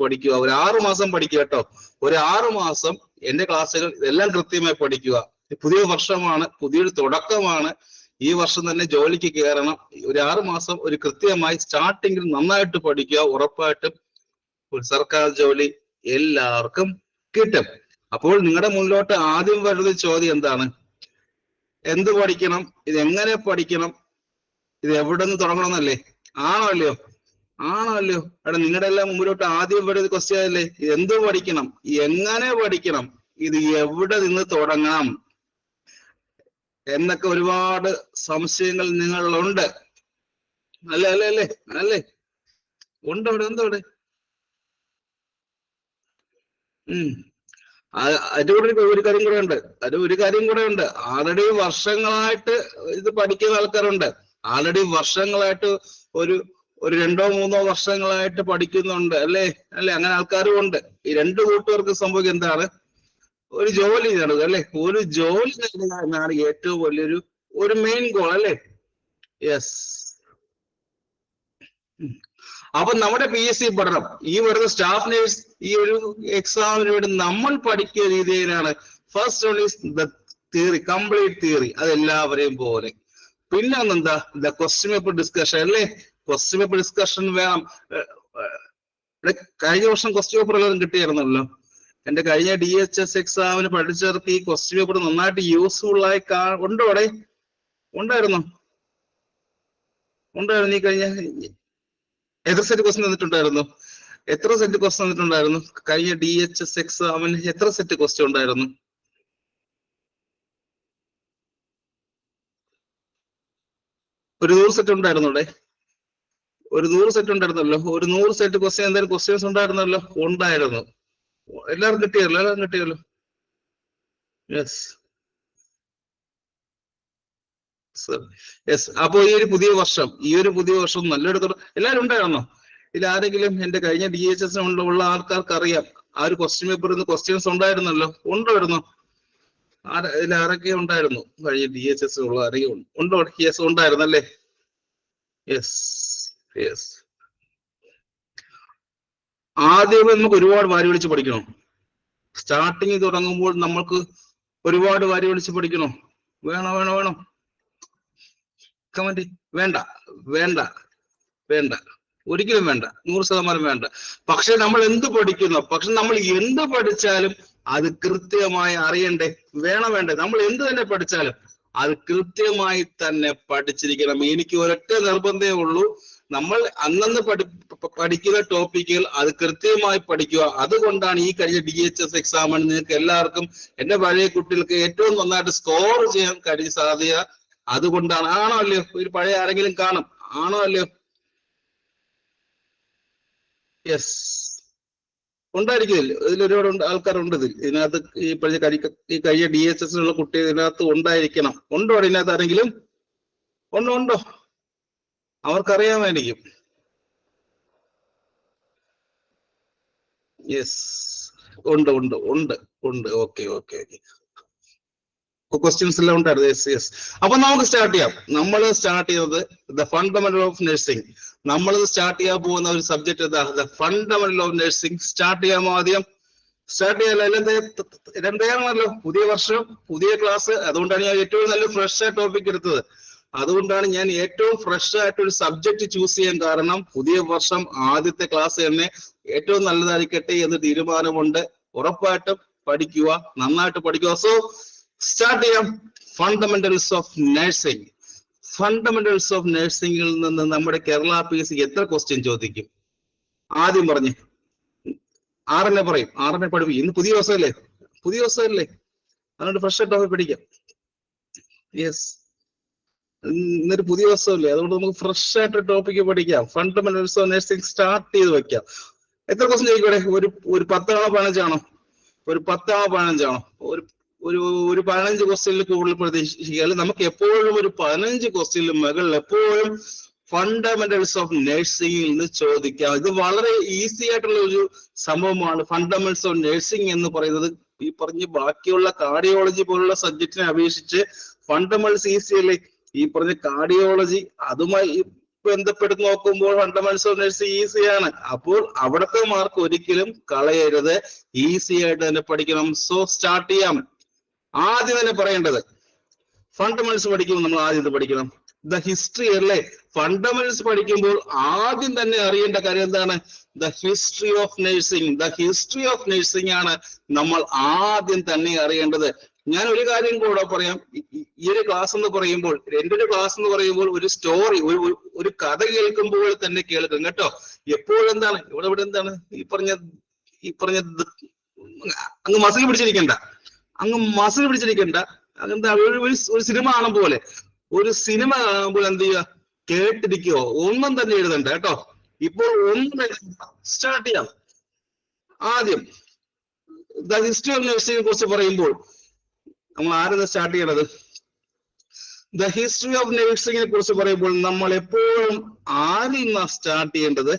പഠിക്കുക. ഒരു 6 മാസം പഠിക്കുക കേട്ടോ. ഒരു 6 മാസം എന്റെ ക്ലാസ്സുകൾ ഇതെല്ലാം കൃത്യമായി പഠിക്കുക. പുതിയ വർഷമാണ്, പുതിയൊരു തുടക്കമാണ്. ഈ വർഷം തന്നെ ജോലിക്ക് കയറണം. ഒരു 6 മാസം ഒരു കൃത്യമായി സ്റ്റാർട്ടിങ്ങിൽ നന്നായിട്ട് പഠിക്കുക. ഉറപ്പായിട്ടും ഒരു സർക്കാർ ജോലി എല്ലാവർക്കും കിട്ടും. അപ്പോൾ നിങ്ങളുടെ മുന്നിലോട്ട് ആദ്യം വരുന്ന ചോദ്യം എന്താണ്? എന്ത് പഠിക്കണം? ഇതെങ്ങനെ പഠിക്കണം? ഇത് എവിടെ നിന്ന് തുടങ്ങണമെന്നല്ലേ? ആണോ അല്ലയോ? ആണോ അല്ലയോ? എടാ നിങ്ങളുടെ എല്ലാം മുമ്പിലോട്ട് ആദ്യം വരുന്ന ക്വസ്റ്റ്യൻ അല്ലേ? ഇത് എന്ത് പഠിക്കണം? എങ്ങനെ പഠിക്കണം? ഇത് എവിടെ നിന്ന് തുടങ്ങണം എന്നൊക്കെ ഒരുപാട് സംശയങ്ങൾ നിങ്ങളിലുണ്ട്. അല്ലേ അല്ലേ അല്ലേ അല്ലേ? ഉണ്ട് അവിടെ, എന്തവിടെ? അതിന്റെ കൂടെ ഒരു കാര്യം കൂടെ ഉണ്ട്. ആൾറെഡി വർഷങ്ങളായിട്ട് ഇത് പഠിക്കുന്ന ആൾക്കാരുണ്ട്. ആൾറെഡി വർഷങ്ങളായിട്ട് ഒരു 2-3 വർഷങ്ങളായിട്ട് പഠിക്കുന്നുണ്ട്. അല്ലേ? അങ്ങനെ ആൾക്കാരും ഉണ്ട്. ഈ 2 കൂട്ടുകാർക്ക് സംഭവിക്കുക എന്താണ്? ഒരു ജോലി നേടുക. അല്ലെ? ഒരു ജോലി നേടുക എന്നാണ് ഏറ്റവും വലിയൊരു മെയിൻ ഗോൾ. അല്ലേ? യെസ്. അപ്പൊ നമ്മുടെ PSC പഠനം, ഈ വരുന്ന സ്റ്റാഫ് നേഴ്സ് ഈ ഒരു എക്സാമിന് വേണ്ടി നമ്മൾ പഠിക്കുന്ന രീതിയിലാണ്. First one is the theory, complete theory, അതെല്ലാവരെയും പോലെ. പിന്നെ ഒന്നെന്താ? The question paper discussion. അല്ലേ? ക്വസ്റ്റ്യൻ പേപ്പർ ഡിസ്കഷൻ വേണം. കഴിഞ്ഞ വർഷം ക്വസ്റ്റ്യൻ പേപ്പർ എല്ലാവരും കിട്ടിയായിരുന്നല്ലോ. എന്റെ കഴിഞ്ഞ DHS എക്സാമിന് പഠിച്ചവർക്ക് ഈ ക്വസ്റ്റ്യൻ പേപ്പർ നന്നായിട്ട് യൂസ്ഫുൾ ആയി ഉണ്ടോ? അവിടെ ഉണ്ടായിരുന്നു. ഈ കഴിഞ്ഞ എത്ര സെറ്റ് ക്വസ്റ്റ്യൻ തന്നിട്ടുണ്ടായിരുന്നു? കഴിഞ്ഞ DHS എക്സാമിന് എത്ര സെറ്റ് ക്വസ്റ്റ്യൻ ഉണ്ടായിരുന്നു? ഒരു 100 സെറ്റ് ഉണ്ടായിരുന്നോടെ? ഒരു 100 സെറ്റ് ഉണ്ടായിരുന്നല്ലോ. ഒരു 100 സെറ്റ് ക്വസ്റ്റ്യൻ എന്തായാലും ക്വസ്റ്റ്യൻസ് ഉണ്ടായിരുന്നല്ലോ. ഉണ്ടായിരുന്നു. എല്ലാവരും കിട്ടിയല്ലോ. യെസ്. അപ്പൊ ഈ ഒരു പുതിയ വർഷം നല്ലൊരു എല്ലാവരും ഉണ്ടായിരുന്നോ? ഇതിൽ ആരെങ്കിലും എന്റെ കഴിഞ്ഞ DHS ഉള്ള ആൾക്കാർക്ക് അറിയാം ആ ഒരു ക്വസ്റ്റ്യൻ പേപ്പറിൽ ക്വസ്റ്റ്യൻസ് ഉണ്ടായിരുന്നല്ലോ. ഉണ്ടായിരുന്നോ? ഇതിൽ ആരൊക്കെ ഉണ്ടായിരുന്നു? കഴിഞ്ഞ DHS ഉള്ള ആരെങ്കിലും ഉണ്ടോ? യെസ്, ഉണ്ടായിരുന്നല്ലേ? യെസ്. ആദ്യമേ നമുക്ക് ഒരുപാട് വാരി വിളിച്ച് പഠിക്കണം. സ്റ്റാർട്ടിങ് തുടങ്ങുമ്പോൾ നമ്മൾക്ക് ഒരുപാട് വാരി വിളിച്ച് പഠിക്കണോ? വേണോ? കമന്റ് വേണ്ട, ഒരിക്കലും വേണ്ട, 100% വേണ്ട. പക്ഷെ നമ്മൾ എന്ത് പഠിച്ചാലും അത് കൃത്യമായി അറിയണ്ടേ? വേണ്ടേ? നമ്മൾ എന്ത് തന്നെ പഠിച്ചാലും അത് കൃത്യമായി തന്നെ പഠിച്ചിരിക്കണം. എനിക്ക് ഒരൊറ്റ നിർബന്ധമേ ഉള്ളൂ, നമ്മൾ അന്നന്ന് പഠിക്കുന്ന ടോപ്പിക്കുകൾ അത് കൃത്യമായി പഠിക്കുക. അതുകൊണ്ടാണ് ഈ കഴിഞ്ഞ DHS എക്സാമിന് നിങ്ങൾക്ക് എല്ലാവർക്കും, എന്റെ പഴയ കുട്ടികൾക്ക് ഏറ്റവും നന്നായിട്ട് സ്കോർ ചെയ്യാൻ കഴിഞ്ഞ സാധ്യത അതുകൊണ്ടാണ്. ആണോ അല്ലയോ? ഒരു പഴയ ആരെങ്കിലും കാണും? ആണോ അല്ലയോ? യെസ്, ഉണ്ടായിരിക്കുമല്ലോ. ഇതിലൊരുപാട് ആൾക്കാരുണ്ട്. ഇതിനകത്ത് ഈ കഴിഞ്ഞ DHS കുട്ടി ഇതിനകത്ത് ഉണ്ടായിരിക്കണം. ഉണ്ടോ ഇതിനകത്ത് ആരെങ്കിലും? ഉണ്ടോ? അവർക്കറിയാമായിരിക്കും. യെസ്, ഉണ്ട്. ഓക്കെ. ക്വസ്റ്റ്യൻസ് എല്ലാം ഉണ്ടായിരുന്നു. യെസ്. അപ്പൊ നമുക്ക് സ്റ്റാർട്ട് ചെയ്യാം. നമ്മൾ സ്റ്റാർട്ട് ചെയ്യുന്നത് ദ ഫണ്ടമെന്റൽ ഓഫ് നഴ്സിംഗ്. നമ്മൾ സ്റ്റാർട്ട് ചെയ്യാൻ പോകുന്ന ഒരു സബ്ജക്ട് എന്താ? The fundamental of nursing. Start ചെയ്യാമോ? ആദ്യം സ്റ്റാർട്ട് ചെയ്യാമല്ലോ. എല്ലാം തയ്യാറാണല്ലോ. പുതിയ വർഷം, പുതിയ ക്ലാസ്. അതുകൊണ്ടാണ് ഞാൻ ഏറ്റവും നല്ല ഫ്രഷ് ആയ ടോപ്പിക് എടുത്തത്. അതുകൊണ്ടാണ് ഞാൻ ഏറ്റവും ഫ്രഷ് ആയിട്ട് ഒരു സബ്ജക്ട് ചൂസ് ചെയ്യാൻ കാരണം, പുതിയ വർഷം ആദ്യത്തെ ക്ലാസ് തന്നെ ഏറ്റവും നല്ലതായിരിക്കട്ടെ എന്ന് തീരുമാനമുണ്ട്. ഉറപ്പായിട്ടും പഠിക്കുക, നന്നായിട്ട് പഠിക്കുക. സോ സ്റ്റാർട്ട് ചെയ്യാം. Fundamentals of nursing. Fundamentals of നഴ്സിംഗിൽ നിന്ന് നമ്മുടെ കേരള PSC എത്ര ക്വസ്റ്റ്യൻ ചോദിക്കും? ആദ്യം പറഞ്ഞേ. 6 പറയും. 6 പഠിപ്പിക്കും. ഇന്ന് പുതിയ ദിവസമല്ലേ? അതുകൊണ്ട് ഫ്രഷ് ടോപ്പിക് പഠിക്കാം. യെസ്, ഇന്നൊരു പുതിയ ദിവസമല്ലേ? അതുകൊണ്ട് നമുക്ക് ഫ്രഷ് ആയിട്ട് ടോപ്പിക് പഠിക്കാം. ഫണ്ടമെന്റൽസ് ഓഫ് നഴ്സിംഗ് സ്റ്റാർട്ട് ചെയ്ത് വെക്കാം. എത്ര ക്വസ്റ്റ്യൻ ചോദിക്കൂടെ? ഒരു 10 ആണോ 15 ആണോ? ഒരു 10 ആണോ 15 ആണോ? ഒരു 15 ക്വസ്റ്റ്യനിൽ കൂടുതൽ പ്രതീക്ഷിക്കാതെ നമുക്ക് എപ്പോഴും ഒരു 15 ക്വസ്റ്റ്യനിൽ മുകളിൽ എപ്പോഴും ഫണ്ടമെന്റൽസ് ഓഫ് നഴ്സിംഗിൽ നിന്ന് ചോദിക്കാം. ഇത് വളരെ ഈസി ആയിട്ടുള്ള ഒരു സംഭവമാണ്. ഫണ്ടമെന്റൽസ് ഓഫ് നഴ്സിംഗ് എന്ന് പറയുന്നത് ഈ പറഞ്ഞ ബാക്കിയുള്ള കാർഡിയോളജി പോലുള്ള സബ്ജക്റ്റിനെ അപേക്ഷിച്ച് ഫണ്ടമെന്റൽസ് ഈസി അല്ലേ? ഈ പറഞ്ഞ കാർഡിയോളജി അതുമായി ബന്ധപ്പെടുത്തി നോക്കുമ്പോൾ ഫണ്ടമെന്റൽസ് ഓഫ് നഴ്സിംഗ് ഈസിയാണ്. അപ്പോൾ അവിടുത്തെ മാർക്ക് ഒരിക്കലും കളയരുത്, ഈസി ആയിട്ട് തന്നെ പഠിക്കണം. സോ സ്റ്റാർട്ട് ചെയ്യാം. ആദ്യം തന്നെ പറയേണ്ടത് ഫണ്ടമെന്റൽസ് പഠിക്കുമ്പോൾ നമ്മൾ ആദ്യം പഠിക്കണം ദ ഹിസ്റ്ററി അല്ലേ. ഫണ്ടമെന്റൽസ് പഠിക്കുമ്പോൾ ആദ്യം തന്നെ അറിയേണ്ട കാര്യം എന്താണ്? The history of nursing. The history of nursing ആണ് നമ്മൾ ആദ്യം തന്നെ അറിയേണ്ടത്. ഞാൻ ഒരു കാര്യം കൂടെ പറയാം. ഈ ഒരു ക്ലാസ് എന്ന് പറയുമ്പോൾ, എന്റെ ഒരു ക്ലാസ് എന്ന് പറയുമ്പോൾ ഒരു സ്റ്റോറി, ഒരു കഥ കേൾക്കുമ്പോൾ തന്നെ കേൾക്കും കേട്ടോ. എപ്പോഴും എന്താണ് ഇവിടെ എന്താണ് ഈ പറഞ്ഞ അങ്ങ് മസിൽ പിടിച്ചിരിക്കണ്ട, അങ്ങെന്താ ഒരു സിനിമ കാണും പോലെ, ഒരു സിനിമ കാണുമ്പോൾ എന്ത് ചെയ്യുക, കേട്ടിരിക്കോ, ഒന്നും തന്നെ എഴുതണ്ട കേട്ടോ. ഇപ്പോൾ ഒന്നും സ്റ്റാർട്ട് ചെയ്യാം. ആദ്യം ദ ഹിസ്റ്ററി ഓഫ് നഴ്സിംഗിനെ കുറിച്ച് പറയുമ്പോൾ നമ്മൾ ആരെന്ന് സ്റ്റാർട്ട് ചെയ്യണത്? ദ ഹിസ്റ്ററി ഓഫ് നഴ്സിംഗിനെ കുറിച്ച് പറയുമ്പോൾ നമ്മൾ എപ്പോഴും ആദ്യം സ്റ്റാർട്ട് ചെയ്യേണ്ടത്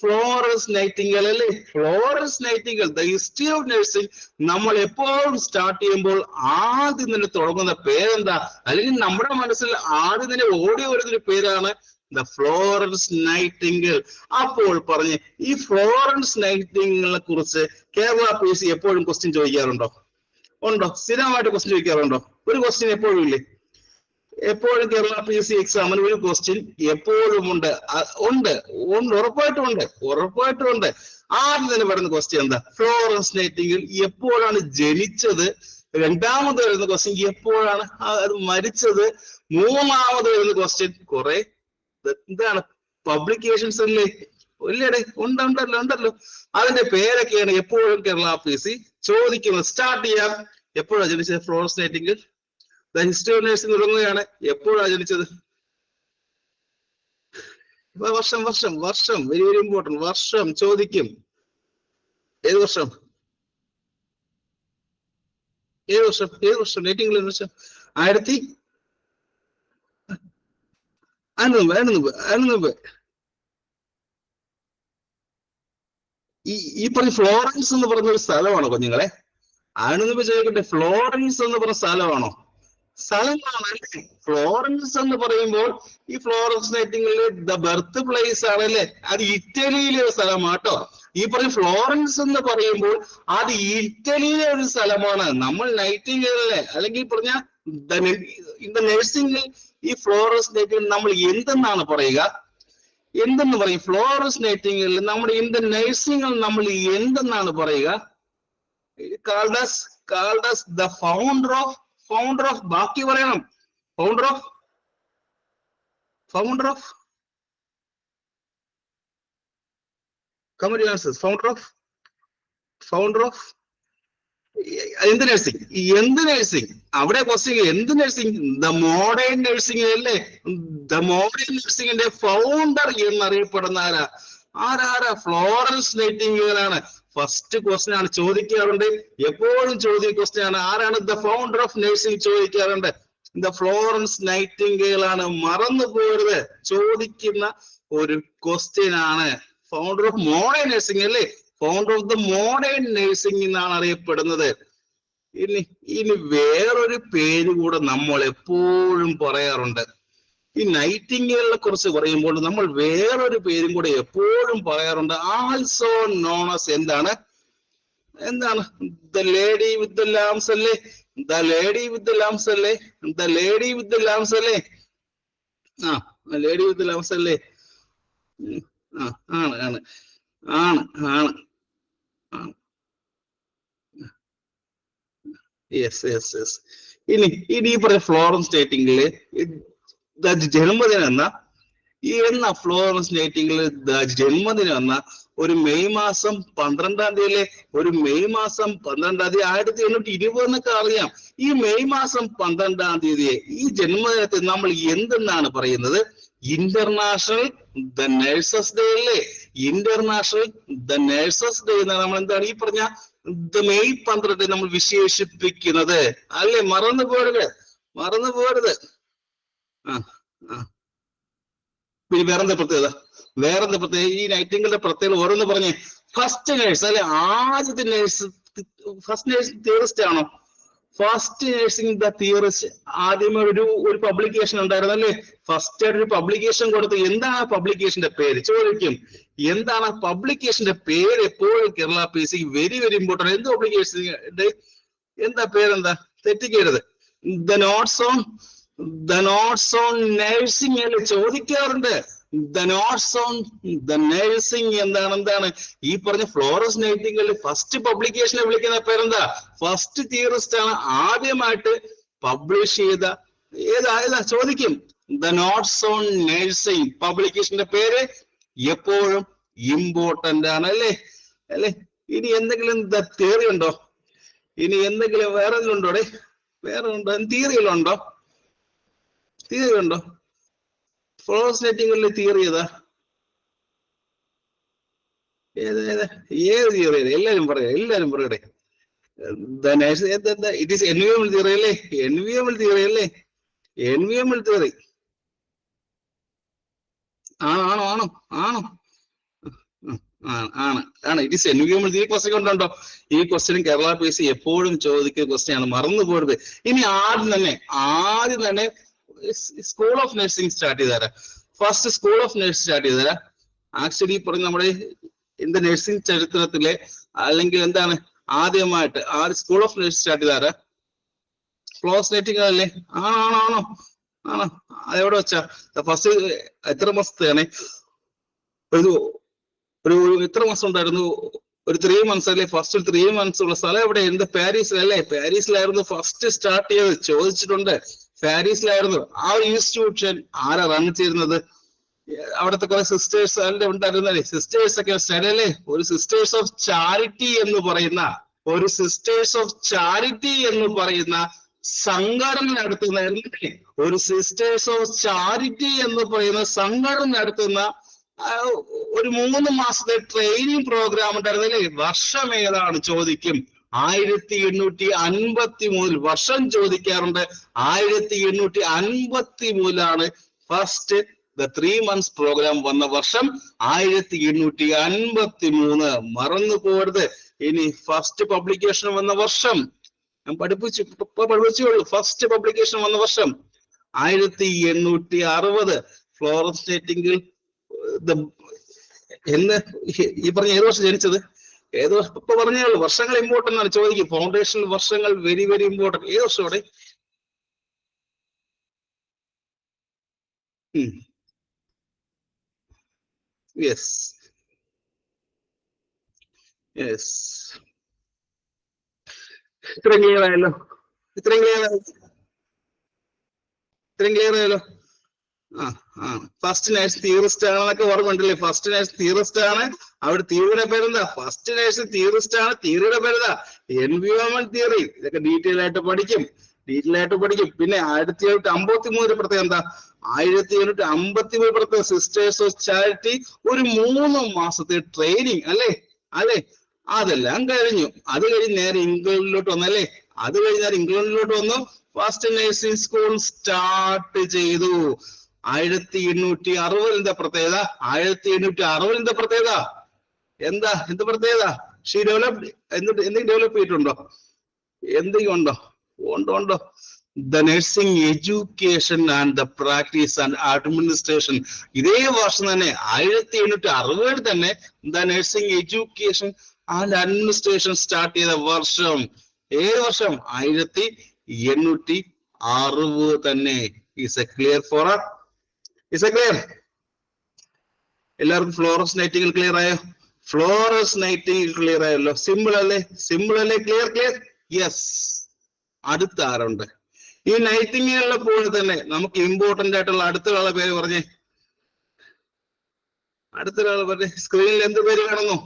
ഫ്ലോറൻസ് നൈറ്റിംഗേൽ അല്ലേ. Florence Nightingale. The history of nursing നമ്മൾ എപ്പോഴും സ്റ്റാർട്ട് ചെയ്യുമ്പോൾ ആദ്യം തന്നെ തുടങ്ങുന്ന പേരെന്താ, അല്ലെങ്കിൽ നമ്മുടെ മനസ്സിൽ ആദ്യം തന്നെ ഓടി വരുന്നൊരു പേരാണ് ദ ഫ്ലോറൻസ് നൈറ്റിംഗേൽ. അപ്പോൾ പറഞ്ഞ് ഈ ഫ്ലോറൻസ് നൈറ്റിംഗേലിനെ കുറിച്ച് കേരള PSC എപ്പോഴും ക്വസ്റ്റ്യൻ ചോദിക്കാറുണ്ടോ? ഉണ്ടോ? സ്ഥിരമായിട്ട് ക്വസ്റ്റ്യൻ ചോദിക്കാറുണ്ടോ? ഒരു ക്വസ്റ്റ്യൻ എപ്പോഴും ഇല്ലേ? എപ്പോഴും കേരള PSC എക്സാമിന് ഒരു ക്വസ്റ്റ്യൻ എപ്പോഴും ഉണ്ട്. ഉറപ്പായിട്ടും ഉണ്ട്. ആദ്യം തന്നെ പറയുന്ന ക്വസ്റ്റ്യൻ എന്താ? ഫ്ലോറൻസ് നൈറ്റിംഗേൽ എപ്പോഴാണ് ജനിച്ചത്? രണ്ടാമത് വരുന്ന ക്വസ്റ്റ്യൻ എപ്പോഴാണ് അത് മരിച്ചത്? മൂന്നാമത് വരുന്ന ക്വസ്റ്റ്യൻ കുറെ എന്താണ് പബ്ലിക്കേഷൻസ് അല്ലേ? ഇല്ലേടെ ഉണ്ടല്ലോ. അതിന്റെ പേരൊക്കെയാണ് എപ്പോഴും കേരള PSC ചോദിക്കുന്നത്. സ്റ്റാർട്ട് ചെയ്യാം. എപ്പോഴാണ് ജനിച്ചത് Florence Nightingale? The history of nursing തുടങ്ങുകയാണ്. എപ്പോഴാണ് ജനിച്ചത്? വർഷം വെരി വെരി ഇമ്പോർട്ടന്റ്. വർഷം ചോദിക്കും. ഏത് വർഷം നൈറ്റിംഗേൽ വർഷം? 1900. ഈ പറഞ്ഞ ഫ്ലോറൻസ് എന്ന് പറഞ്ഞ ഒരു സ്ഥലമാണോ കുഞ്ഞുങ്ങളെ? അതിനൊന്നും ചോദിക്കട്ടെ, ഫ്ലോറൻസ് എന്ന് പറഞ്ഞ സ്ഥലമാണോ? സ്ഥലമാണ്. ഫ്ലോറൻസ് എന്ന് പറയുമ്പോൾ ഈ Florence Nightingale the birth place ആണല്ലേ. അത് ഇറ്റലിയിലെ ഒരു സ്ഥലമാട്ടോ. ഈ പറഞ്ഞ ഫ്ലോറൻസ് എന്ന് പറയുമ്പോൾ അത് ഇറ്റലിയിലെ ഒരു സ്ഥലമാണ്. നമ്മൾ നൈറ്റിംഗേലിനെ അല്ലെങ്കിൽ പറഞ്ഞ നഴ്സിംഗിൽ ഈ ഫ്ലോറൻസ് നൈറ്റിംഗേൽ നമ്മൾ എന്തെന്നാണ് പറയുക? എന്തെന്ന് പറയും? ഫ്ലോറൻസ് നൈറ്റിംഗേൽ നമ്മുടെ ഇന്ത്യൻ നഴ്സിംഗിൽ നമ്മൾ എന്തെന്നാണ് പറയുക? called as the founder of ബാക്കി പറയണം. founder of come on answers. founder of എന്ത് നഴ്സിംഗ്? അവിടെ ക്വസ്റ്റ്യൻ എന്ത് നഴ്സിംഗ്? ദ മോഡേൺ നഴ്സിംഗ് അല്ലേ. ദ മോഡേൺ നഴ്സിംഗിന്റെ ഫൗണ്ടർ എന്നറിയപ്പെടുന്ന ആരാ? ഫ്ലോറൻസ് നൈറ്റിംഗേൽ ആണ്. ഫസ്റ്റ് ക്വസ്റ്റ്യൻ ആണ് ചോദിക്കാറുണ്ട്. എപ്പോഴും ചോദിക്കുന്ന ക്വസ്റ്റ്യൻ ആണ്. ആരാണ് ദ ഫൗണ്ടർ ഓഫ് നഴ്സിംഗ് ചോദിക്കാറുണ്ട്? ദ ഫ്ലോറൻസ് നൈറ്റിംഗേൽ ആണ്. മറന്നു പോകരുത്, ചോദിക്കുന്ന ഒരു ക്വസ്റ്റ്യൻ ആണ്. ഫൗണ്ടർ ഓഫ് മോഡേൺ നഴ്സിംഗ് അല്ലേ. Founder of the modern nursing എന്നാണ് അറിയപ്പെടുന്നത്. ഇനി വേറൊരു പേര് കൂടെ നമ്മൾ എപ്പോഴും പറയാറുണ്ട്. ഈ നൈറ്റിംഗേലിനെ കുറിച്ച് പറയുമ്പോൾ നമ്മൾ വേറൊരു പേരും കൂടെ എപ്പോഴും പറയാറുണ്ട്. ആൾസോ നോൺ ആസ് എന്താണ്? The lady with the lamps അല്ലേ. ലേഡി വിത്ത് ദ ലാംസ് അല്ലേ. ലേഡി വിത്ത് ദ ലാംസ് അല്ലേ. ആണ്. യെസ്. ഇനി ഈ പറഞ്ഞ ഫ്ലോറൻസ് നൈറ്റിംഗേൽ ജന്മദിനം ഫ്ലോറൻസ് നൈറ്റിംഗേൽ ജന്മദിനം എന്ന ഒരു മെയ് മാസം 12-ാം തീയതി, ഒരു മെയ് മാസം 12-ാം തീയതി 1820 എന്നൊക്കെ അറിയാം. ഈ മെയ് മാസം 12-ാം തീയതിയെ ഈ ജന്മദിനത്തെ നമ്മൾ എന്തെന്നാണ് പറയുന്നത്? ഇന്റർനാഷണൽ ദ നഴ്സസ് ഡേ അല്ലേ. ഇന്റർനാഷണൽ ദ നഴ്സസ് ഡേ എന്നാണ് നമ്മൾ എന്താണ് ഈ പറഞ്ഞ മെയ് 12 നമ്മൾ വിശേഷിപ്പിക്കുന്നത് അല്ലേ. മറന്നു പോകരുത്. പിന്നെ വേറെന്താ പ്രത്യേകത? ഈ നൈറ്റിംഗേലിന്റെ പ്രത്യേകത ഓരോന്ന് പറഞ്ഞേ. ഫസ്റ്റ് നേഴ്സ് അല്ലെ. ആദ്യത്തെ നേഴ്സ് ഫസ്റ്റ് നേഴ്സ് തിയറിസ്റ്റ് ആണോ? ഫസ്റ്റ് നേഴ്സിംഗ് ദ തിയറിസ്റ്റ് ആദ്യമേ ഒരു പബ്ലിക്കേഷൻ ഉണ്ടായിരുന്നു അല്ലേ? ഫസ്റ്റ് ആയിട്ട് ഒരു പബ്ലിക്കേഷൻ കൊടുത്ത് എന്താണ് ആ പബ്ലിക്കേഷന്റെ പേര് ചോദിക്കും. എന്താണ് ആ പബ്ലിക്കേഷന്റെ പേര്? എപ്പോഴും Kerala PSC very very important. എന്ത് പബ്ലിക്കേഷൻ? എന്താ പേരെന്താ? തെറ്റിക്കരുത്. ദ നോട്ട്സ് ഓൺ നഴ്സിംഗ് അല്ലേ ചോദിക്കാറുണ്ട്. The notes on the nursing എന്താണ് ഈ പറഞ്ഞ ഫ്ലോറൻസ് നൈറ്റിംഗേൽ ഫസ്റ്റ് പബ്ലിക്കേഷനെ വിളിക്കുന്ന പേരെന്താ? ഫസ്റ്റ് തിയറിസ്റ്റ് ആണ് ആദ്യമായിട്ട് പബ്ലിഷ് ചെയ്ത ഏതാ ചോദിക്കും. ദ നോട്ട്സ് ഓൺ നഴ്സിംഗ് പബ്ലിക്കേഷന്റെ പേര് എപ്പോഴും ഇമ്പോർട്ടന്റ് ആണ് അല്ലേ? ഇനി എന്തെങ്കിലും തിയറി ഉണ്ടോ? ഇനി എന്തെങ്കിലും വേറെ ഉണ്ടോ? വേറെ ഉണ്ടോ? തിയറികളുണ്ടോ? ഫ്ലോറൻസ് നൈറ്റിംഗേലിന്റെ തിയറി ഏത് തിയറി? എല്ലാരും പറയട്ടെ. ഇറ്റ് ഈസ് എൻവിയോമൽ തിയറി അല്ലേ? എൻവിയോമൽ തിയറി ആണ്. ഇറ്റ് ഈസ് എൻവിയോമൽ. ഈ ക്വസ്റ്റ്യൻ കൊണ്ടുണ്ടോ? ഈ ക്വസ്റ്റ്യൻ കേരള PSC എപ്പോഴും ചോദിക്കുന്ന ക്വസ്റ്റ്യൻ ആണ്, മറന്നു പോകരുത്. ഇനി ആദ്യം തന്നെ സ്കൂൾ ഓഫ് നഴ്സിംഗ് സ്റ്റാർട്ട് ചെയ്തേരാ. First school of nursing start ചെയ്തേരാ. ആക്ച്വലി പറഞ്ഞ നമ്മുടെ ഇന്ത്യൻ നഴ്സിംഗ് ചരിത്രത്തിലെ അല്ലെങ്കിൽ എന്താണ് ആദ്യമായിട്ട് സ്കൂൾ ഓഫ് നഴ്സിംഗ് സ്റ്റാർട്ട് ചെയ്താരാ? ഫ്ലോറൻസ് നൈറ്റിംഗേൽ അല്ലേ? ആണോ? അതെവിടെ വെച്ചാ? ഫസ്റ്റ് എത്ര മാസത്തെയാണ്? ഒരു എത്ര മാസം ഉണ്ടായിരുന്നു? ഒരു 3 months അല്ലേ? ഫസ്റ്റ് 3 months ഉള്ള സ്ഥലം എവിടെ? പാരീസിലല്ലേ? പാരീസിലായിരുന്നു ഫസ്റ്റ് സ്റ്റാർട്ട് ചെയ്ത്. ചോദിച്ചിട്ടുണ്ട്. പാരീസിലായിരുന്നു. ആ ഒരു ഇൻസ്റ്റിറ്റ്യൂഷൻ ആരാ റൺ ചെയ്തിരുന്നത്? അവിടുത്തെ കുറെ സിസ്റ്റേഴ്സ് അതിന്റെ ഉണ്ടായിരുന്നല്ലേ? സിസ്റ്റേഴ്സ് ഒക്കെ സ്ഥലല്ലേ? ഒരു സിസ്റ്റേഴ്സ് ഓഫ് ചാരിറ്റി എന്ന് പറയുന്ന സംഘടന നടത്തുന്ന ഒരു സിസ്റ്റേഴ്സ് ഓഫ് ചാരിറ്റി എന്ന് പറയുന്ന സംഘടന നടത്തുന്ന ഒരു 3 മാസത്തെ ട്രെയിനിങ് പ്രോഗ്രാം ഉണ്ടായിരുന്നല്ലേ? വർഷം ഏതാണ് ചോദിക്കും. 1853 വർഷം ചോദിക്കാറുണ്ട്. 1853 ഫസ്റ്റ് ദ 3 months പ്രോഗ്രാം വന്ന വർഷം 1853. മറന്നു പോകരുത്. ഇനി ഫസ്റ്റ് പബ്ലിക്കേഷൻ വന്ന വർഷം ഞാൻ പഠിപ്പിച്ചുള്ളൂ. ഫസ്റ്റ് പബ്ലിക്കേഷൻ വന്ന വർഷം 1860. ഫ്ലോറൻസ് നൈറ്റിംഗേൽ എന്ന് ഈ പറഞ്ഞ ഏത് വർഷം ജനിച്ചത്? ഏത് വർഷം? ഇപ്പൊ പറഞ്ഞേ ഉള്ളൂ. വർഷങ്ങൾ ഇമ്പോർട്ടന്റ് ആണ് ചോദിക്കും. ഫൗണ്ടേഷൻ വർഷങ്ങൾ വെരി വെരി ഇമ്പോർട്ടന്റ്. ഏത് വർഷം അവിടെ? യെസ് ഇത്രയും ക്ലിയർ ആയല്ലോ? ഫസ്റ്റ് നേഴ്സ് തിയറിസ്റ്റ് ആണെന്നൊക്കെ ഓർമ്മയുണ്ടല്ലേ? ഫസ്റ്റ് നേഴ്സ് തിയറിസ്റ്റ് ആണ്. അവിടെ തിയറിയുടെ പേരെന്താ? ഫസ്റ്റ് നേഴ്സ് തിയറിസ്റ്റ് ആണ്. തിയറിയുടെ പേരെന്താ? Environment theory. ഇതൊക്കെ ഡീറ്റെയിൽ ആയിട്ട് പഠിക്കും. പിന്നെ 1853 പ്രത്യേകം എന്താ? 1853 പ്രത്യേകം സിസ്റ്റേഴ്സ് ഓഫ് ചാരിറ്റി ഒരു 3 മാസത്തെ ട്രെയിനിങ് അല്ലേ? അതെല്ലാം കഴിഞ്ഞു. അത് കഴിഞ്ഞ് നേരെ ഇംഗ്ലണ്ടിലോട്ട് വന്നു. ഫസ്റ്റ് നഴ്സിംഗ് സ്കൂൾ സ്റ്റാർട്ട് ചെയ്തു. 1860 എന്താ പ്രത്യേകത? 1860 പ്രത്യേകത എന്താ? എന്ത് പ്രത്യേകത? She developed. എന്തെങ്കിലും ഡെവലപ്പ് ചെയ്തിട്ടുണ്ടോ? എന്തെങ്കിലും ഉണ്ടോ? The nursing education and the practice and administration. ഇതേ വർഷം തന്നെ 1860 തന്നെ the nursing education and administration start ചെയ്ത വർഷം ഏത് വർഷം? 1860 തന്നെ. Is it clear for us? Is it clear? എല്ലാവർക്കും ഫ്ലോറൻസ് നൈറ്റിംഗേൽ ക്ലിയർ ആയോ? ഫ്ലോറൻസ് നൈറ്റിംഗേൽ ക്ലിയർ ആയല്ലോ? സിമ്പിൾ അല്ലേ? ക്ലിയർ. യെസ്. അടുത്ത ആരുണ്ട്? ഈ നൈറ്റിംഗേലിനെ പോലെ തന്നെ നമുക്ക് ഇമ്പോർട്ടന്റ് ആയിട്ടുള്ള അടുത്ത ആളെ പേര് പറഞ്ഞേ. സ്ക്രീനിൽ എന്ത് പേര് കാണുന്നു?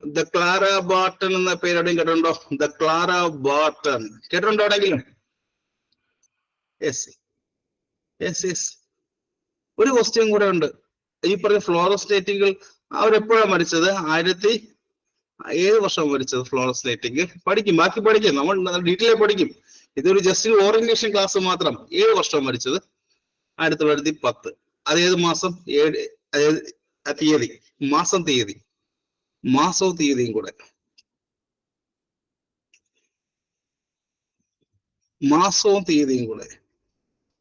ദ ക്ലാര ബാർട്ടൺ എന്ന പേര് എവിടെയും കേട്ടിട്ടുണ്ടോ? ദ ക്ലാര ബാർട്ടൺ കേട്ടിട്ടുണ്ടോ എവിടെയെങ്കിലും? യെസ്. ഒരു ക്വസ്റ്റ്യൻ കൂടെ ഉണ്ട്. ഈ പറഞ്ഞ ഫ്ലോറൻസ് നൈറ്റിംഗേൽ അവരെപ്പോഴാണ് മരിച്ചത്? ഏത് വർഷം മരിച്ചത് ഫ്ലോറൻസ് നൈറ്റിംഗേൽ? ബാക്കി പഠിക്കും. നമ്മൾ ഡീറ്റെയിൽ പഠിക്കും. ഇതൊരു ജസ്റ്റ് ഓറിയന്റേഷൻ ക്ലാസ് മാത്രം. 7 വർഷം മരിച്ചത്? 1910. അതേത് മാസം? തീയതി, മാസവും തീയതിയും കൂടെ. മാസവും തീയതിയും കൂടെ,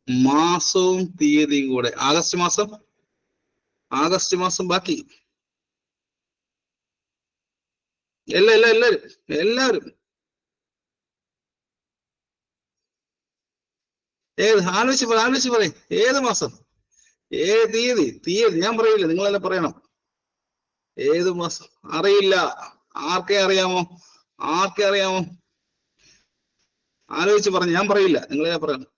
മാസവും തീയതിയും കൂടെ. ആഗസ്റ്റ് മാസം, ആഗസ്റ്റ് മാസം ബാക്കി എല്ലാവരും ഏത് ആലോചിച്ച് പറയും. ഏത് മാസം, ഏത് തീയതി? തീയതി ഞാൻ പറയില്ല, നിങ്ങളെല്ലാം പറയണം. ഏത് മാസം അറിയില്ല. ആർക്കെ അറിയാമോ? ആർക്കെ അറിയാമോ? ആലോചിച്ച് പറഞ്ഞു. ഞാൻ പറയില്ല, നിങ്ങളെ പറയണം.